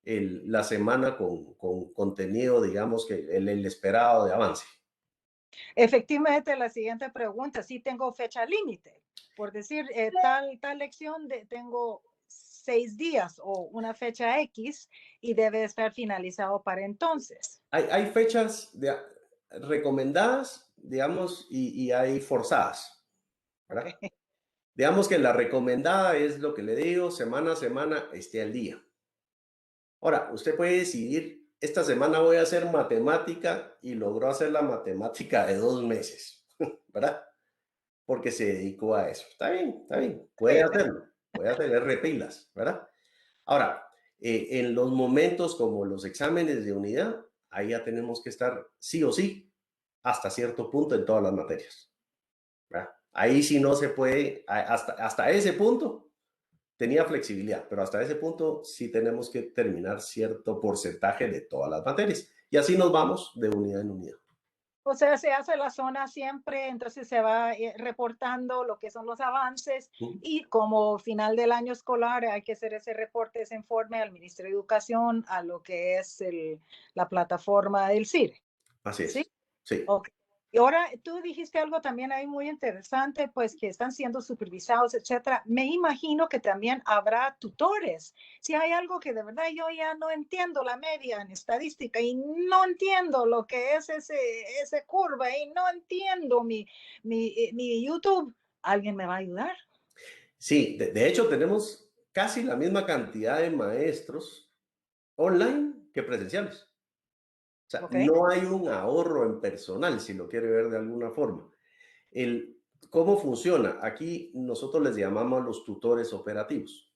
la semana con contenido, digamos, que el esperado de avance. Efectivamente, la siguiente pregunta, si tengo fecha límite, por decir, tal lección tengo 6 días o una fecha X y debe estar finalizado para entonces. Hay fechas recomendadas, digamos, y hay forzadas, ¿verdad? Okay. Digamos que la recomendada es lo que le digo, semana a semana esté al día. Ahora, usted puede decidir, esta semana voy a hacer matemática y logró hacer la matemática de 2 meses, ¿verdad? Porque se dedicó a eso. Está bien, puede hacerlo, puede hacer repilas, ¿verdad? Ahora, en los momentos como los exámenes de unidad, ahí ya tenemos que estar sí o sí hasta cierto punto en todas las materias, ¿verdad? Ahí sí no se puede, hasta ese punto tenía flexibilidad, pero hasta ese punto sí tenemos que terminar cierto porcentaje de todas las materias. Y así nos vamos de unidad en unidad. O sea, se hace la zona siempre, entonces se va reportando lo que son los avances y como final del año escolar hay que hacer ese reporte, ese informe al Ministerio de Educación, a lo que es la plataforma del CIRE. Así es. ¿Sí? Sí. Okay. Y ahora tú dijiste algo también ahí muy interesante, pues que están siendo supervisados, etcétera. Me imagino que también habrá tutores. Si hay algo que de verdad yo ya no entiendo la media en estadística y no entiendo lo que es ese curva y no entiendo mi YouTube, ¿alguien me va a ayudar? Sí, de hecho tenemos casi la misma cantidad de maestros online que presenciales. O sea, Ok. no hay un ahorro en personal, si lo quiere ver de alguna forma. ¿Cómo funciona? Aquí nosotros les llamamos los tutores operativos.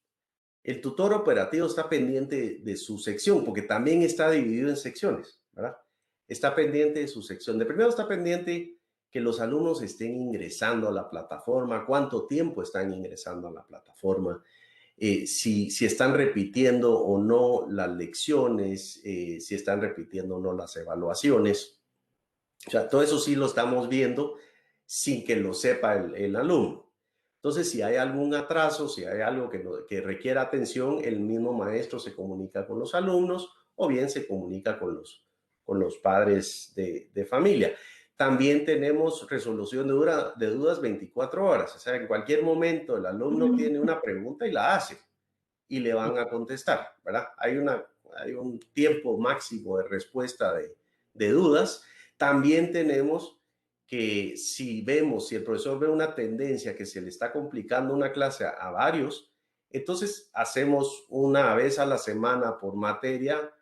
El tutor operativo está pendiente de su sección, porque también está dividido en secciones, ¿verdad? Está pendiente de su sección. De primero está pendiente que los alumnos estén ingresando a la plataforma, cuánto tiempo están ingresando a la plataforma, si están repitiendo o no las lecciones, si están repitiendo o no las evaluaciones. O sea, todo eso sí lo estamos viendo sin que lo sepa el alumno. Entonces, si hay algún atraso, si hay algo que requiera atención, el mismo maestro se comunica con los alumnos o bien se comunica con los padres de familia. También tenemos resolución de dudas 24 horas. O sea, en cualquier momento el alumno tiene una pregunta y la hace y le van a contestar, ¿verdad? Hay un tiempo máximo de respuesta de dudas. También tenemos que si el profesor ve una tendencia que se le está complicando una clase a varios, entonces hacemos una vez a la semana por materia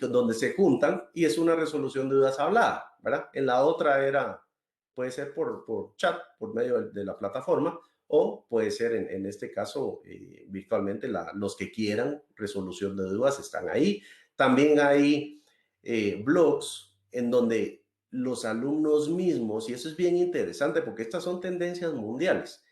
donde se juntan y es una resolución de dudas hablada, ¿verdad? En la otra puede ser por chat, por medio de la plataforma, o puede ser en este caso virtualmente los que quieran resolución de dudas están ahí. También hay blogs en donde los alumnos mismos, y eso es bien interesante porque estas son tendencias mundiales,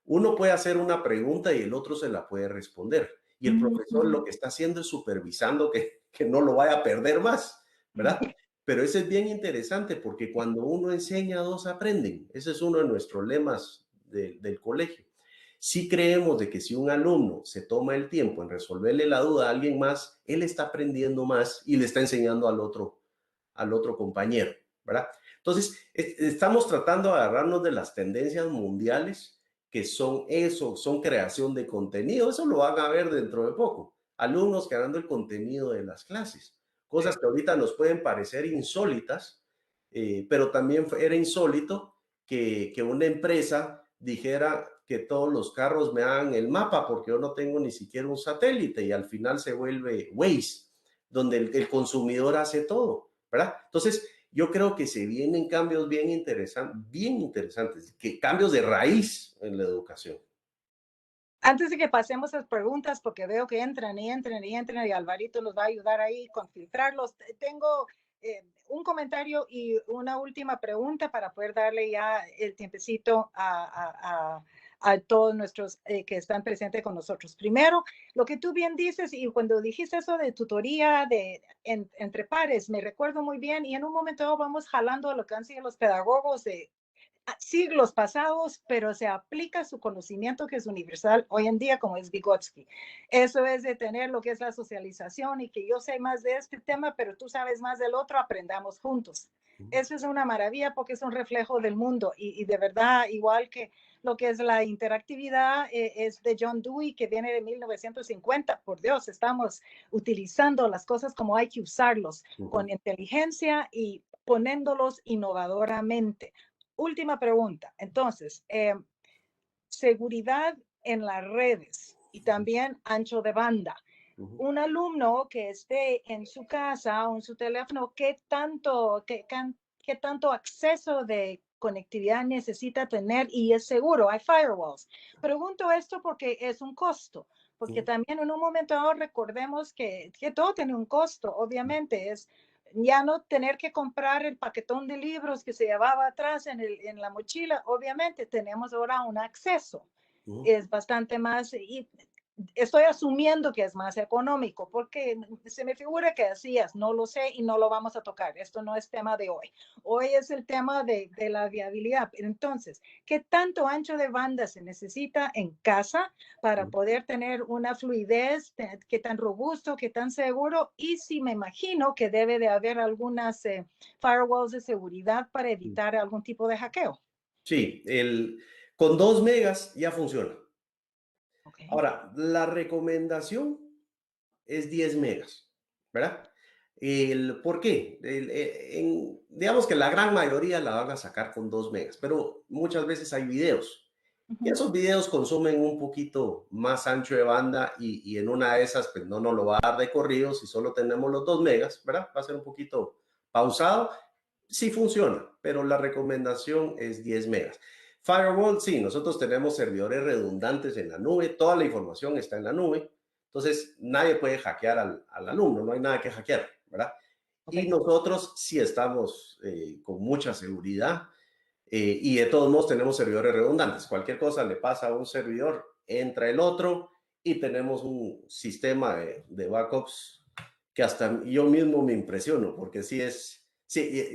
uno puede hacer una pregunta y el otro se la puede responder. Y el profesor lo que está haciendo es supervisando que no lo vaya a perder más, ¿verdad? Pero eso es bien interesante porque cuando uno enseña, dos aprenden. Ese es uno de nuestros lemas del colegio. Sí creemos de que si un alumno se toma el tiempo en resolverle la duda a alguien más, él está aprendiendo más y le está enseñando al otro compañero, ¿verdad? Entonces, estamos tratando de agarrarnos de las tendencias mundiales que son eso, son creación de contenido. Eso lo van a ver dentro de poco. Alumnos creando el contenido de las clases. Cosas que ahorita nos pueden parecer insólitas, pero también era insólito que una empresa dijera que todos los carros me hagan el mapa porque yo no tengo ni siquiera un satélite y al final se vuelve Waze, donde el consumidor hace todo, ¿verdad? Entonces, yo creo que se vienen cambios bien interesantes, cambios de raíz en la educación. Antes de que pasemos a las preguntas, porque veo que entran y Alvarito nos va a ayudar ahí con filtrarlos, tengo un comentario y una última pregunta para poder darle ya el tiempecito a todos nuestros que están presentes con nosotros. Primero, lo que tú bien dices, y cuando dijiste eso de tutoría entre pares, me recuerdo muy bien, y en un momento vamos jalando a lo que han sido los pedagogos de siglos pasados, pero se aplica su conocimiento que es universal hoy en día, como es Vygotsky. Eso es de tener lo que es la socialización y que yo sé más de este tema, pero tú sabes más del otro, aprendamos juntos. Eso es una maravilla porque es un reflejo del mundo y de verdad, igual que lo que es la interactividad, es de John Dewey, que viene de 1950. Por Dios, estamos utilizando las cosas como hay que usarlos, con inteligencia y poniéndolos innovadoramente. Última pregunta. Entonces, seguridad en las redes y también ancho de banda. Un alumno que esté en su casa o en su teléfono, ¿qué tanto acceso de conectividad necesita tener y es seguro? Hay firewalls. Pregunto esto porque es un costo, porque también en un momento dado recordemos que todo tiene un costo, obviamente es ya no tener que comprar el paquetón de libros que se llevaba atrás en la mochila, obviamente tenemos ahora un acceso, es bastante más, y estoy asumiendo que es más económico, porque se me figura que decías, no lo sé y no lo vamos a tocar. Esto no es tema de hoy. Hoy es el tema de la viabilidad. Entonces, ¿qué tanto ancho de banda se necesita en casa para poder tener una fluidez? ¿Qué tan robusto, qué tan seguro? Y si me imagino que debe de haber algunas firewalls de seguridad para evitar algún tipo de hackeo. Sí, con 2 megas ya funciona. Okay. Ahora, la recomendación es 10 megas, ¿verdad? ¿Por qué? Digamos que la gran mayoría la van a sacar con 2 megas, pero muchas veces hay videos Y esos videos consumen un poquito más ancho de banda y en una de esas, pues no nos lo va a dar de corrido si solo tenemos los 2 megas, ¿verdad? Va a ser un poquito pausado. Sí funciona, pero la recomendación es 10 megas. Firewall, sí, nosotros tenemos servidores redundantes en la nube, toda la información está en la nube, entonces nadie puede hackear al alumno, no hay nada que hackear, ¿verdad? Y Ok. nosotros sí estamos con mucha seguridad y de todos modos tenemos servidores redundantes. Cualquier cosa le pasa a un servidor, entra el otro y tenemos un sistema de backups que hasta yo mismo me impresiono, porque sí,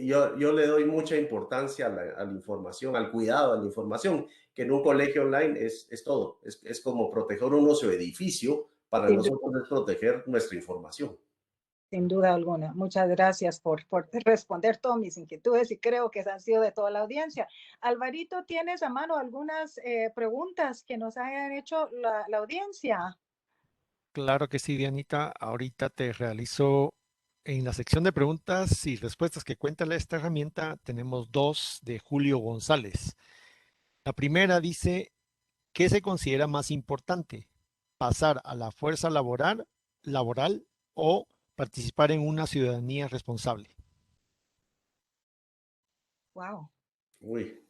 yo le doy mucha importancia a la información, al cuidado de la información, que en un colegio online es todo. Es como proteger un nuestro edificio, para Sin duda, nosotros es proteger nuestra información. sin duda alguna. Muchas gracias por responder todas mis inquietudes y creo que han sido de toda la audiencia. Alvarito, ¿tienes a mano algunas preguntas que nos hayan hecho la audiencia? Claro que sí, Dianita. Ahorita te realizo en la sección de preguntas y respuestas que cuenta esta herramienta. Tenemos dos de Julio González. La primera dice, ¿qué se considera más importante? ¿Pasar a la fuerza laboral o participar en una ciudadanía responsable? Wow. Uy,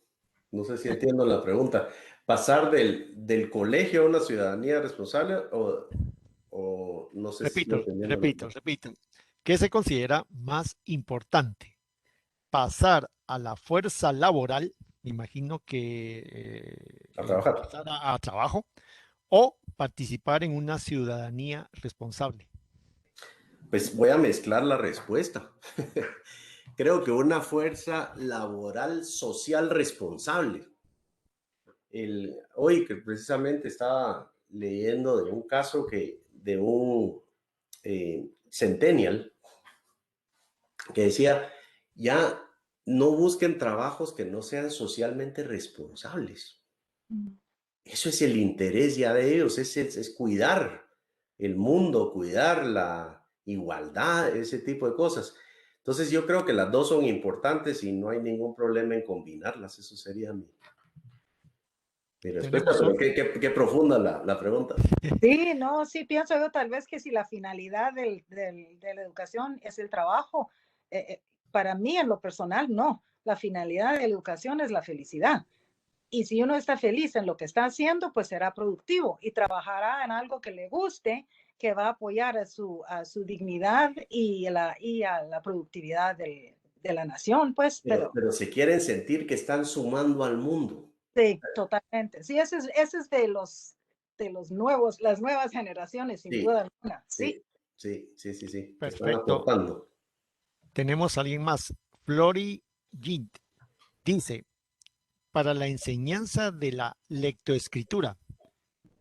no sé si entiendo la pregunta. ¿Pasar del colegio a una ciudadanía responsable o no sé si estoy entendiendo la pregunta? Repito. ¿Qué se considera más importante? ¿Pasar a la fuerza laboral? Me imagino que A trabajar. pasar a trabajo o participar en una ciudadanía responsable. Pues voy a mezclar la respuesta. Creo que una fuerza laboral social responsable. Hoy que precisamente estaba leyendo de un caso de un centennial que decía, ya no busquen trabajos que no sean socialmente responsables. Eso es el interés ya de ellos, es cuidar el mundo, cuidar la igualdad, ese tipo de cosas. Entonces yo creo que las dos son importantes y no hay ningún problema en combinarlas. Eso sería mi respuesta, Tenemos pero otro. qué profunda la pregunta. Sí, no, sí pienso yo tal vez que si la finalidad de la educación es el trabajo, para mí en lo personal no, la finalidad de la educación es la felicidad. Y si uno está feliz en lo que está haciendo, pues será productivo y trabajará en algo que le guste, que va a apoyar a su dignidad y a la productividad de la nación, pues, pero Pero se quieren sentir que están sumando al mundo. sí, totalmente. Sí, ese es de los nuevos, las nuevas generaciones, sin Sí, duda alguna. Sí. sí, sí, que están Perfecto. aportando. Tenemos a alguien más. Flori Gid dice, para la enseñanza de la lectoescritura,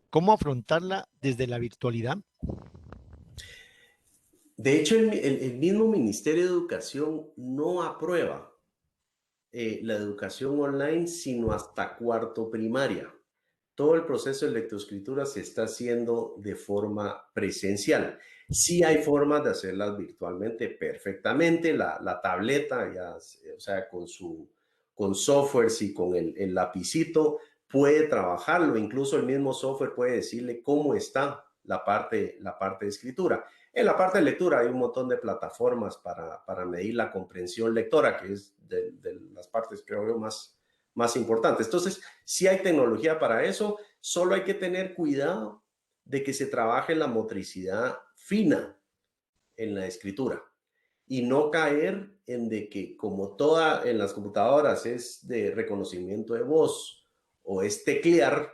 ¿cómo afrontarla desde la virtualidad? De hecho, el mismo Ministerio de Educación no aprueba la educación online, sino hasta cuarto primaria. Todo el proceso de lectoescritura se está haciendo de forma presencial. Sí hay formas de hacerlas virtualmente perfectamente. La tableta, ya, o sea, con softwares y con el lapicito, puede trabajarlo. Incluso el mismo software puede decirle cómo está la parte de escritura. En la parte de lectura hay un montón de plataformas para medir la comprensión lectora, que es de las partes, creo yo, más importantes. Entonces, sí hay tecnología para eso, solo hay que tener cuidado de que se trabaje la motricidad fina en la escritura y no caer en de que como toda en las computadoras es de reconocimiento de voz o es teclear,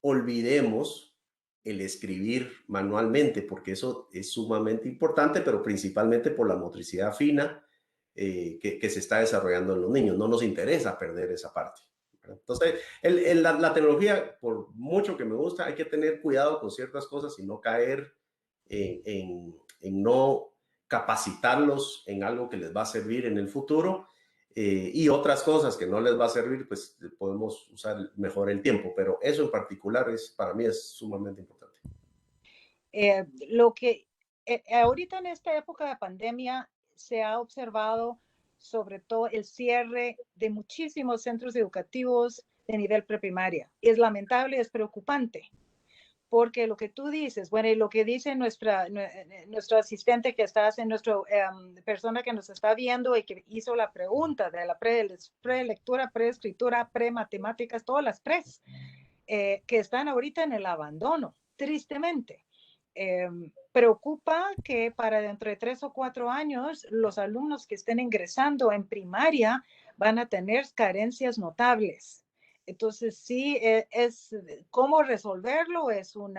olvidemos el escribir manualmente, porque eso es sumamente importante, pero principalmente por la motricidad fina que se está desarrollando en los niños. No nos interesa perder esa parte. Entonces, la tecnología, por mucho que me gusta, hay que tener cuidado con ciertas cosas y no caer en no capacitarlos en algo que les va a servir en el futuro y otras cosas que no les va a servir, pues podemos usar mejor el tiempo, pero eso en particular para mí es sumamente importante. Lo que ahorita en esta época de pandemia se ha observado sobre todo el cierre de muchísimos centros educativos, de nivel preprimaria. Es lamentable, es preocupante, porque lo que tú dices, bueno, y lo que dice nuestro asistente que está en nuestra persona que nos está viendo y que hizo la pregunta de la prelectura, preescritura, prematemáticas, todas las pres, que están ahorita en el abandono, tristemente. Preocupa que para dentro de 3 o 4 años los alumnos que estén ingresando en primaria van a tener carencias notables. Entonces, sí, es cómo resolverlo es un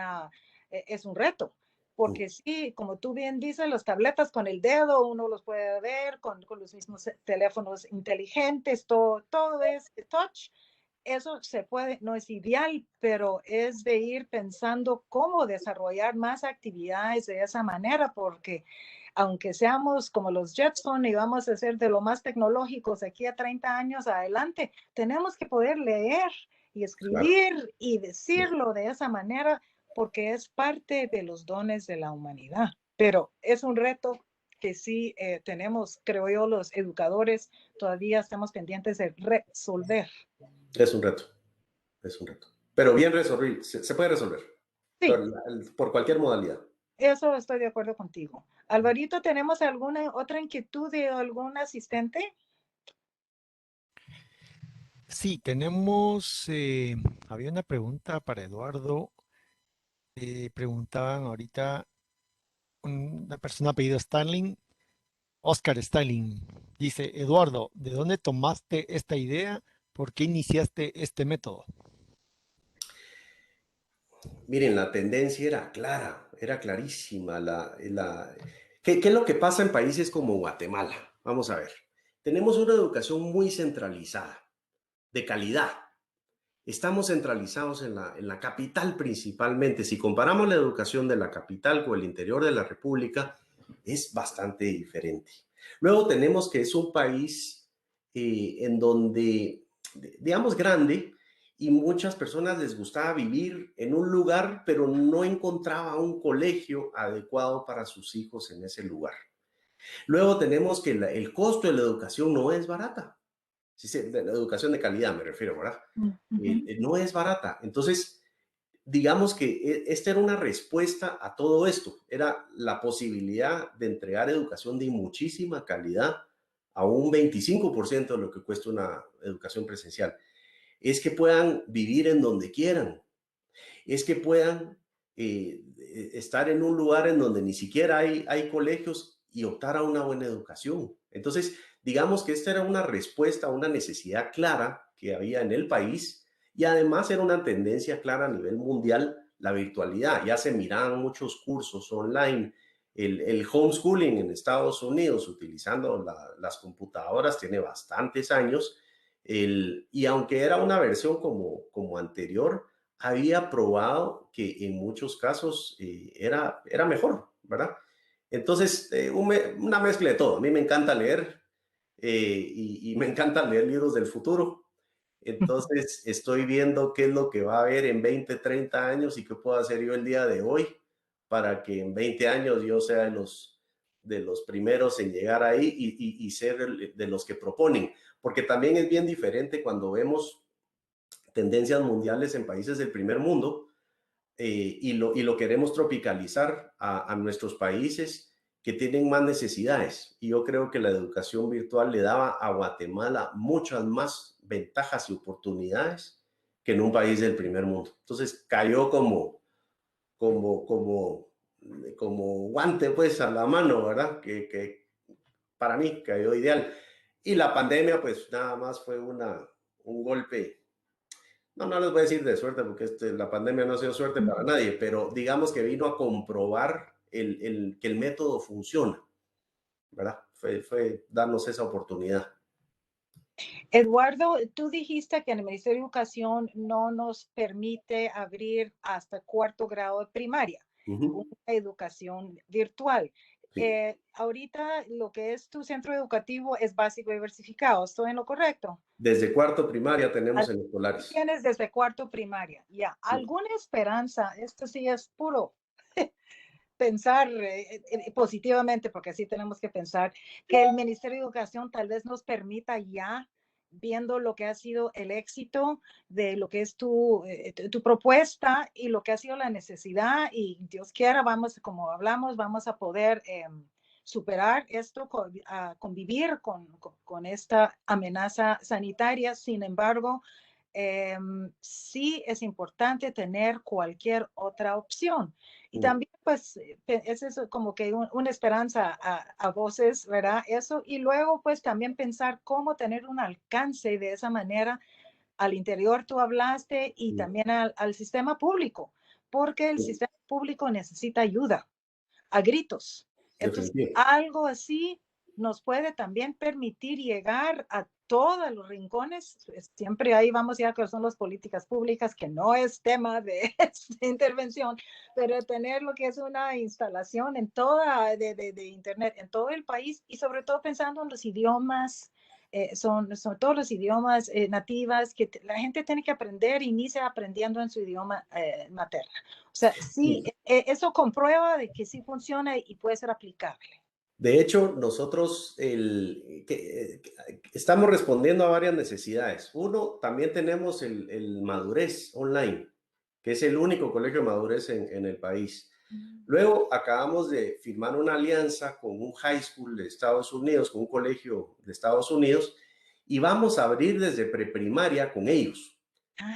reto, porque sí, como tú bien dices, las tabletas con el dedo uno los puede ver, con los mismos teléfonos inteligentes, todo es touch. Eso se puede, no es ideal, pero es de ir pensando cómo desarrollar más actividades de esa manera, porque aunque seamos como los Jetson y vamos a ser de lo más tecnológicos aquí a 30 años adelante, tenemos que poder leer y escribir Claro. y decirlo de esa manera, porque es parte de los dones de la humanidad. Pero es un reto que sí tenemos, creo yo, los educadores todavía estamos pendientes de resolver. Es un reto, es un reto. Pero bien resolver, se puede resolver Sí, por cualquier modalidad. eso estoy de acuerdo contigo. Alvarito, ¿tenemos alguna otra inquietud de algún asistente? Sí, tenemos, había una pregunta para Eduardo. Preguntaban ahorita una persona apellido Starling, Oscar Starling. Dice, Eduardo, ¿de dónde tomaste esta idea? ¿Por qué iniciaste este método? Miren, la tendencia era clara, era clarísima. ¿Qué es lo que pasa en países como Guatemala? Vamos a ver. Tenemos una educación muy centralizada, de calidad. Estamos centralizados en la capital principalmente. Si comparamos la educación de la capital con el interior de la República, es bastante diferente. Luego tenemos que es un país en donde, digamos, grande, y muchas personas les gustaba vivir en un lugar, pero no encontraba un colegio adecuado para sus hijos en ese lugar. Luego tenemos que el costo de la educación no es barata. De la educación de calidad me refiero, ¿verdad? No es barata. Entonces, digamos que esta era una respuesta a todo esto. Era la posibilidad de entregar educación de muchísima calidad a un 25% de lo que cuesta una educación presencial. Es que puedan vivir en donde quieran. Es que puedan estar en un lugar en donde ni siquiera hay colegios y optar a una buena educación. Entonces, digamos que esta era una respuesta a una necesidad clara que había en el país y además era una tendencia clara a nivel mundial, la virtualidad. Ya se miraban muchos cursos online, el homeschooling en Estados Unidos utilizando las computadoras tiene bastantes años y aunque era una versión como anterior, había probado que en muchos casos era mejor, ¿verdad? Entonces, una mezcla de todo. A mí me encanta leer y me encanta leer libros del futuro. Entonces, estoy viendo qué es lo que va a haber en 20, 30 años y qué puedo hacer yo el día de hoy para que en 20 años yo sea de los primeros en llegar ahí y ser de los que proponen. Porque también es bien diferente cuando vemos tendencias mundiales en países del primer mundo y lo queremos tropicalizar a nuestros países que tienen más necesidades. Y yo creo que la educación virtual le daba a Guatemala muchas más ventajas y oportunidades que en un país del primer mundo. Entonces cayó como, como, como guante pues a la mano, ¿verdad? Que para mí cayó ideal. Y la pandemia pues nada más fue un golpe. No les voy a decir de suerte porque la pandemia no ha sido suerte para nadie, pero digamos que vino a comprobar que el método funciona, ¿verdad? Fue darnos esa oportunidad. Eduardo, tú dijiste que en el Ministerio de Educación no nos permite abrir hasta 4º grado de primaria, una educación virtual. Sí. Ahorita lo que es tu centro educativo es básico y diversificado, ¿estoy en lo correcto? Desde cuarto primaria tenemos en escolares. Tienes desde 4º primaria, ya. Sí. ¿Alguna esperanza? Esto sí es puro pensar positivamente, porque así tenemos que pensar, que el Ministerio de Educación tal vez nos permita ya viendo lo que ha sido el éxito de lo que es tu propuesta y lo que ha sido la necesidad y Dios quiera, vamos, como hablamos, vamos a poder superar esto, convivir con esta amenaza sanitaria. Sin embargo, sí es importante tener cualquier otra opción. Y también, pues, es eso como que una esperanza a voces, ¿verdad? Eso. Y luego, pues, también pensar cómo tener un alcance de esa manera al interior, tú hablaste, y también al sistema público, porque el sistema público necesita ayuda a gritos. Entonces, Definitivo. algo así nos puede también permitir llegar a todos los rincones. Siempre ahí vamos ya que son las políticas públicas, que no es tema de esta intervención, pero tener lo que es una instalación en toda de internet en todo el país y sobre todo pensando en los idiomas. Son todos los idiomas nativas que la gente tiene que aprender, inicia aprendiendo en su idioma materno. O sea, sí, eso comprueba de que sí funciona y puede ser aplicable. De hecho, nosotros estamos respondiendo a varias necesidades. Uno, también tenemos el Madurez Online, que es el único colegio de madurez en el país. Luego, acabamos de firmar una alianza con un high school de Estados Unidos, con un colegio de Estados Unidos, y vamos a abrir desde preprimaria con ellos.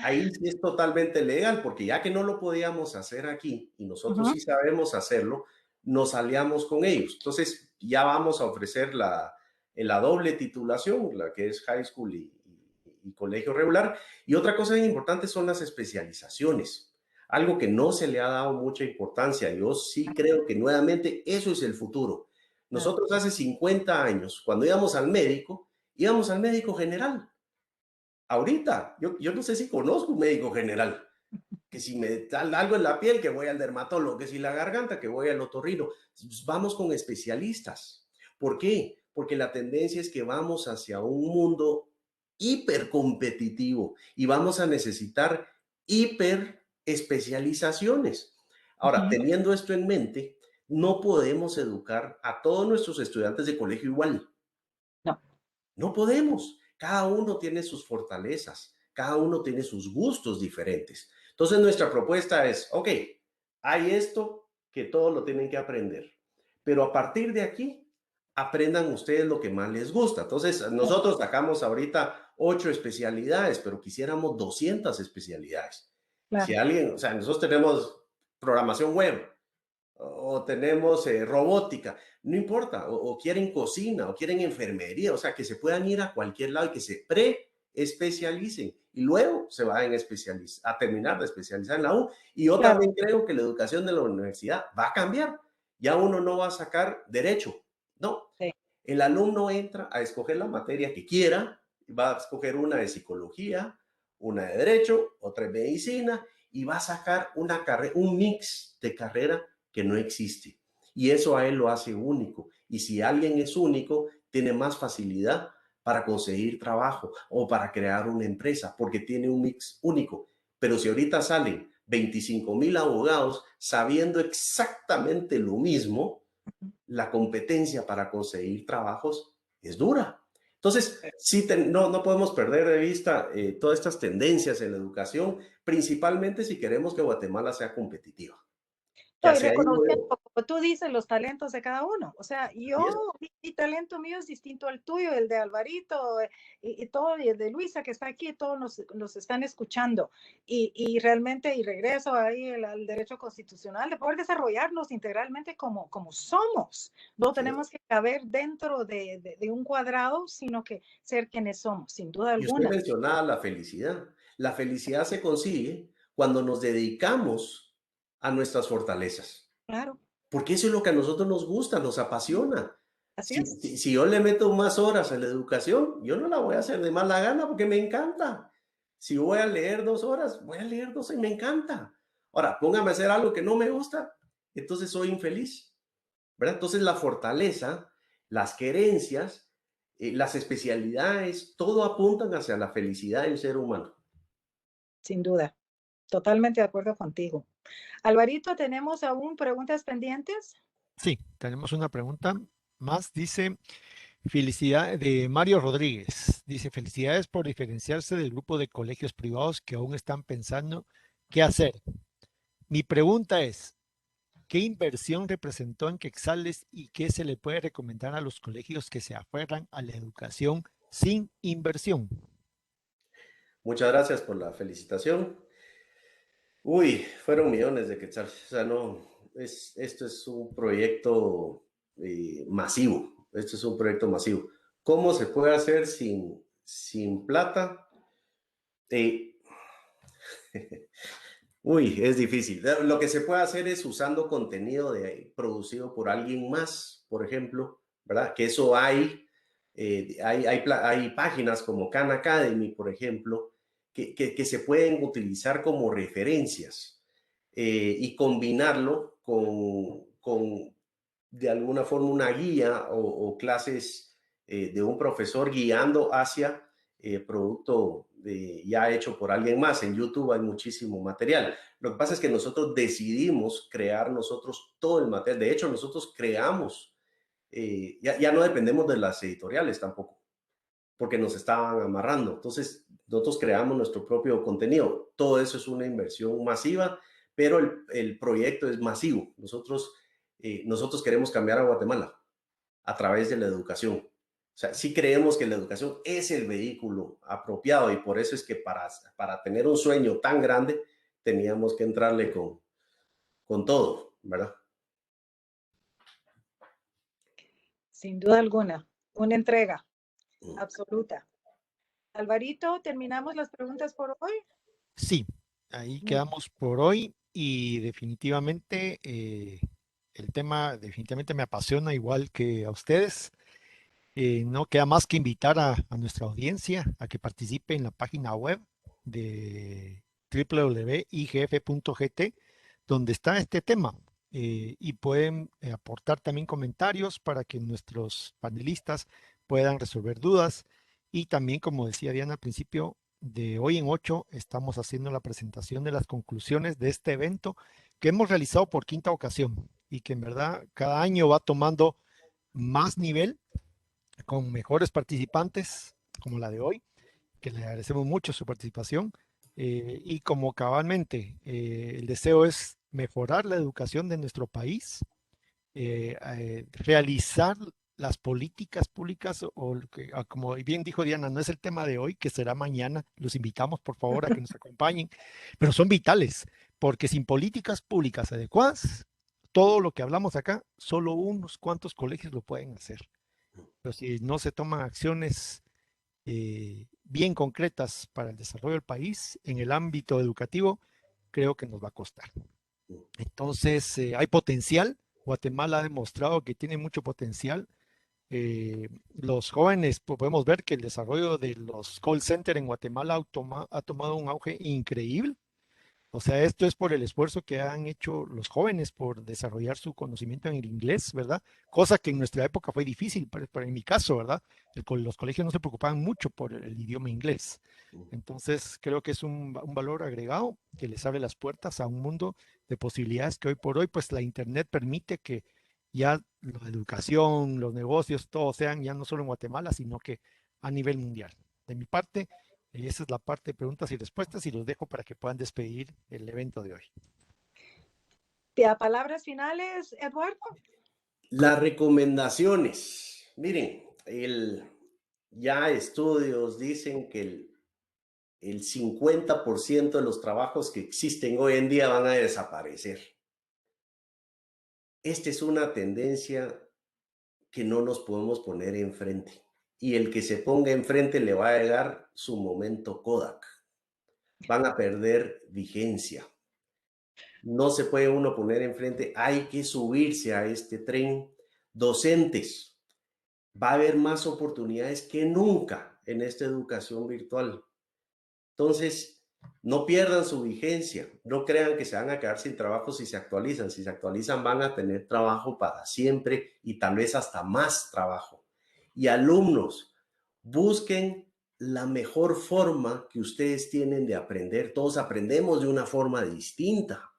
Ahí sí es totalmente legal, porque ya que no lo podíamos hacer aquí y nosotros sí sabemos hacerlo, nos aliamos con ellos. Entonces, ya vamos a ofrecer la doble titulación, la que es high school y colegio regular. Y otra cosa bien importante son las especializaciones, algo que no se le ha dado mucha importancia. Yo sí creo que nuevamente eso es el futuro. Nosotros hace 50 años, cuando íbamos al médico general. Ahorita, yo no sé si conozco un médico general, que si me da algo en la piel, que voy al dermatólogo, que si la garganta, que voy al otorrino. Pues vamos con especialistas. ¿Por qué? Porque la tendencia es que vamos hacia un mundo hipercompetitivo y vamos a necesitar hiper especializaciones. Ahora, teniendo esto en mente, no podemos educar a todos nuestros estudiantes de colegio igual. No. No podemos. Cada uno tiene sus fortalezas, cada uno tiene sus gustos diferentes. Entonces nuestra propuesta es, ok, hay esto que todos lo tienen que aprender, pero a partir de aquí, aprendan ustedes lo que más les gusta. Entonces nosotros sacamos ahorita 8 especialidades, pero quisiéramos 200 especialidades. Claro. Si alguien, o sea, nosotros tenemos programación web, o tenemos robótica, no importa, o quieren cocina, o quieren enfermería, o sea, que se puedan ir a cualquier lado y que se pre-especialicen y luego se vayan a terminar de especializar en la U. Y yo también creo que la educación de la universidad va a cambiar. Ya uno no va a sacar derecho, no. Sí. El alumno entra a escoger la materia que quiera, va a escoger una de psicología, una de derecho, otra de medicina, y va a sacar una carrera, un mix de carrera que no existe. Y eso a él lo hace único. Y si alguien es único, tiene más facilidad para conseguir trabajo o para crear una empresa, porque tiene un mix único. Pero si ahorita salen 25,000 abogados sabiendo exactamente lo mismo, la competencia para conseguir trabajos es dura. Entonces, sí, no podemos perder de vista todas estas tendencias en la educación, principalmente si queremos que Guatemala sea competitiva. Y reconociendo, como tú dices, los talentos de cada uno. O sea, mi talento mío es distinto al tuyo, el de Alvarito y todo, y el de Luisa que está aquí, todos nos están escuchando. Y realmente, y regreso ahí al derecho constitucional de poder desarrollarnos integralmente como somos. No tenemos que caber dentro de un cuadrado, sino que ser quienes somos, sin duda alguna. Y usted mencionaba la felicidad. La felicidad se consigue cuando nos dedicamos a nuestras fortalezas. Claro. Porque eso es lo que a nosotros nos gusta, nos apasiona. Así es. Si yo le meto más horas a la educación, yo no la voy a hacer de mala gana porque me encanta. Si voy a leer 2 horas, voy a leer 2 y me encanta. Ahora, póngame a hacer algo que no me gusta, entonces soy infeliz, ¿verdad? Entonces la fortaleza, las querencias, las especialidades, todo apuntan hacia la felicidad del ser humano. Sin duda. Totalmente de acuerdo contigo. Alvarito, ¿tenemos aún preguntas pendientes? Sí, tenemos una pregunta más. Dice, Felicidad de Mario Rodríguez. Dice, felicidades por diferenciarse del grupo de colegios privados que aún están pensando qué hacer. Mi pregunta es, ¿qué inversión representó en Quetzales y qué se le puede recomendar a los colegios que se aferran a la educación sin inversión? Muchas gracias por la felicitación. Uy, fueron millones de quetzales. O sea, no, esto es un proyecto masivo. Esto es un proyecto masivo. ¿Cómo se puede hacer sin plata? Eh, Uy, es difícil. Lo que se puede hacer es usando contenido producido por alguien más, por ejemplo, ¿verdad? Que eso hay páginas como Khan Academy, por ejemplo, que se pueden utilizar como referencias y combinarlo con, de alguna forma, una guía o clases de un profesor guiando hacia producto ya hecho por alguien más. En YouTube hay muchísimo material. Lo que pasa es que nosotros decidimos crear nosotros todo el material. De hecho, nosotros creamos, ya no dependemos de las editoriales tampoco, porque nos estaban amarrando. Entonces, nosotros creamos nuestro propio contenido. Todo eso es una inversión masiva, pero el proyecto es masivo. Nosotros queremos cambiar a Guatemala a través de la educación. O sea, sí creemos que la educación es el vehículo apropiado y por eso es que para tener un sueño tan grande teníamos que entrarle con todo, ¿verdad? Sin duda alguna, una entrega absoluta. Alvarito, ¿terminamos las preguntas por hoy? Sí, ahí quedamos por hoy y definitivamente el tema definitivamente me apasiona igual que a ustedes. No queda más que invitar a nuestra audiencia a que participe en la página web de www.igf.gt, donde está este tema. Y pueden aportar también comentarios para que nuestros panelistas puedan resolver dudas. Y también, como decía Diana al principio, de hoy en 8 estamos haciendo la presentación de las conclusiones de este evento que hemos realizado por quinta ocasión y que en verdad cada año va tomando más nivel con mejores participantes como la de hoy, que le agradecemos mucho su participación. Y como cabalmente el deseo es mejorar la educación de nuestro país, realizar las políticas públicas o como bien dijo Diana, no es el tema de hoy, que será mañana. Los invitamos por favor a que nos acompañen, pero son vitales, porque sin políticas públicas adecuadas, todo lo que hablamos acá, solo unos cuantos colegios lo pueden hacer. Pero si no se toman acciones bien concretas para el desarrollo del país en el ámbito educativo, creo que nos va a costar. Entonces, hay potencial. Guatemala ha demostrado que tiene mucho potencial. Los jóvenes, podemos ver que el desarrollo de los call centers en Guatemala ha tomado un auge increíble. O sea, esto es por el esfuerzo que han hecho los jóvenes por desarrollar su conocimiento en el inglés, ¿verdad? Cosa que en nuestra época fue difícil, pero en mi caso, ¿verdad? Los colegios no se preocupaban mucho por el idioma inglés. Entonces, creo que es un valor agregado que les abre las puertas a un mundo de posibilidades que hoy por hoy, pues la Internet permite que ya la educación, los negocios, todos sean ya no solo en Guatemala, sino que a nivel mundial. De mi parte, y esa es la parte de preguntas y respuestas y los dejo para que puedan despedir el evento de hoy. ¿A palabras finales, Eduardo? Las recomendaciones. Miren, ya estudios dicen que el 50% de los trabajos que existen hoy en día van a desaparecer. Esta es una tendencia que no nos podemos poner enfrente. Y el que se ponga enfrente le va a llegar su momento Kodak. Van a perder vigencia. No se puede uno poner enfrente, hay que subirse a este tren. Docentes, va a haber más oportunidades que nunca en esta educación virtual. Entonces, no pierdan su vigencia, no crean que se van a quedar sin trabajo si se actualizan. Si se actualizan van a tener trabajo para siempre y tal vez hasta más trabajo. Y alumnos, busquen la mejor forma que ustedes tienen de aprender. Todos aprendemos de una forma distinta.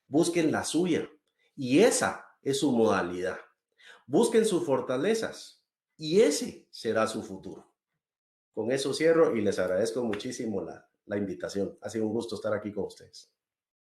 Busquen la suya y esa es su modalidad. Busquen sus fortalezas. y ese será su futuro. Con eso cierro y les agradezco muchísimo la invitación. Ha sido un gusto estar aquí con ustedes.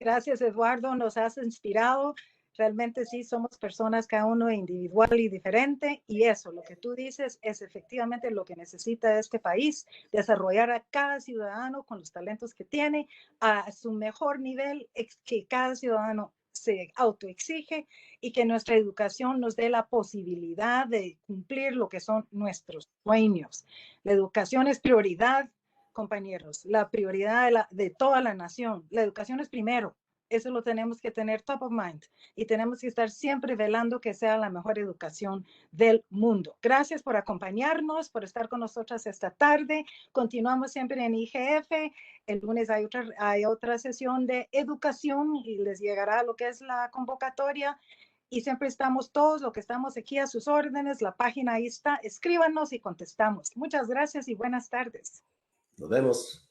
Gracias, Eduardo, nos has inspirado. Realmente sí, somos personas cada uno individual y diferente, y eso, lo que tú dices, es efectivamente lo que necesita este país, desarrollar a cada ciudadano con los talentos que tiene a su mejor nivel, que cada ciudadano se autoexige y que nuestra educación nos dé la posibilidad de cumplir lo que son nuestros sueños. La educación es prioridad, compañeros, la prioridad de toda la nación. La educación es primero. Eso lo tenemos que tener top of mind y tenemos que estar siempre velando que sea la mejor educación del mundo. Gracias por acompañarnos, por estar con nosotras esta tarde. Continuamos siempre en IGF. El lunes hay otra sesión de educación y les llegará lo que es la convocatoria. Y siempre estamos todos, lo que estamos aquí a sus órdenes. La página ahí está. Escríbanos y contestamos. Muchas gracias y buenas tardes. Nos vemos.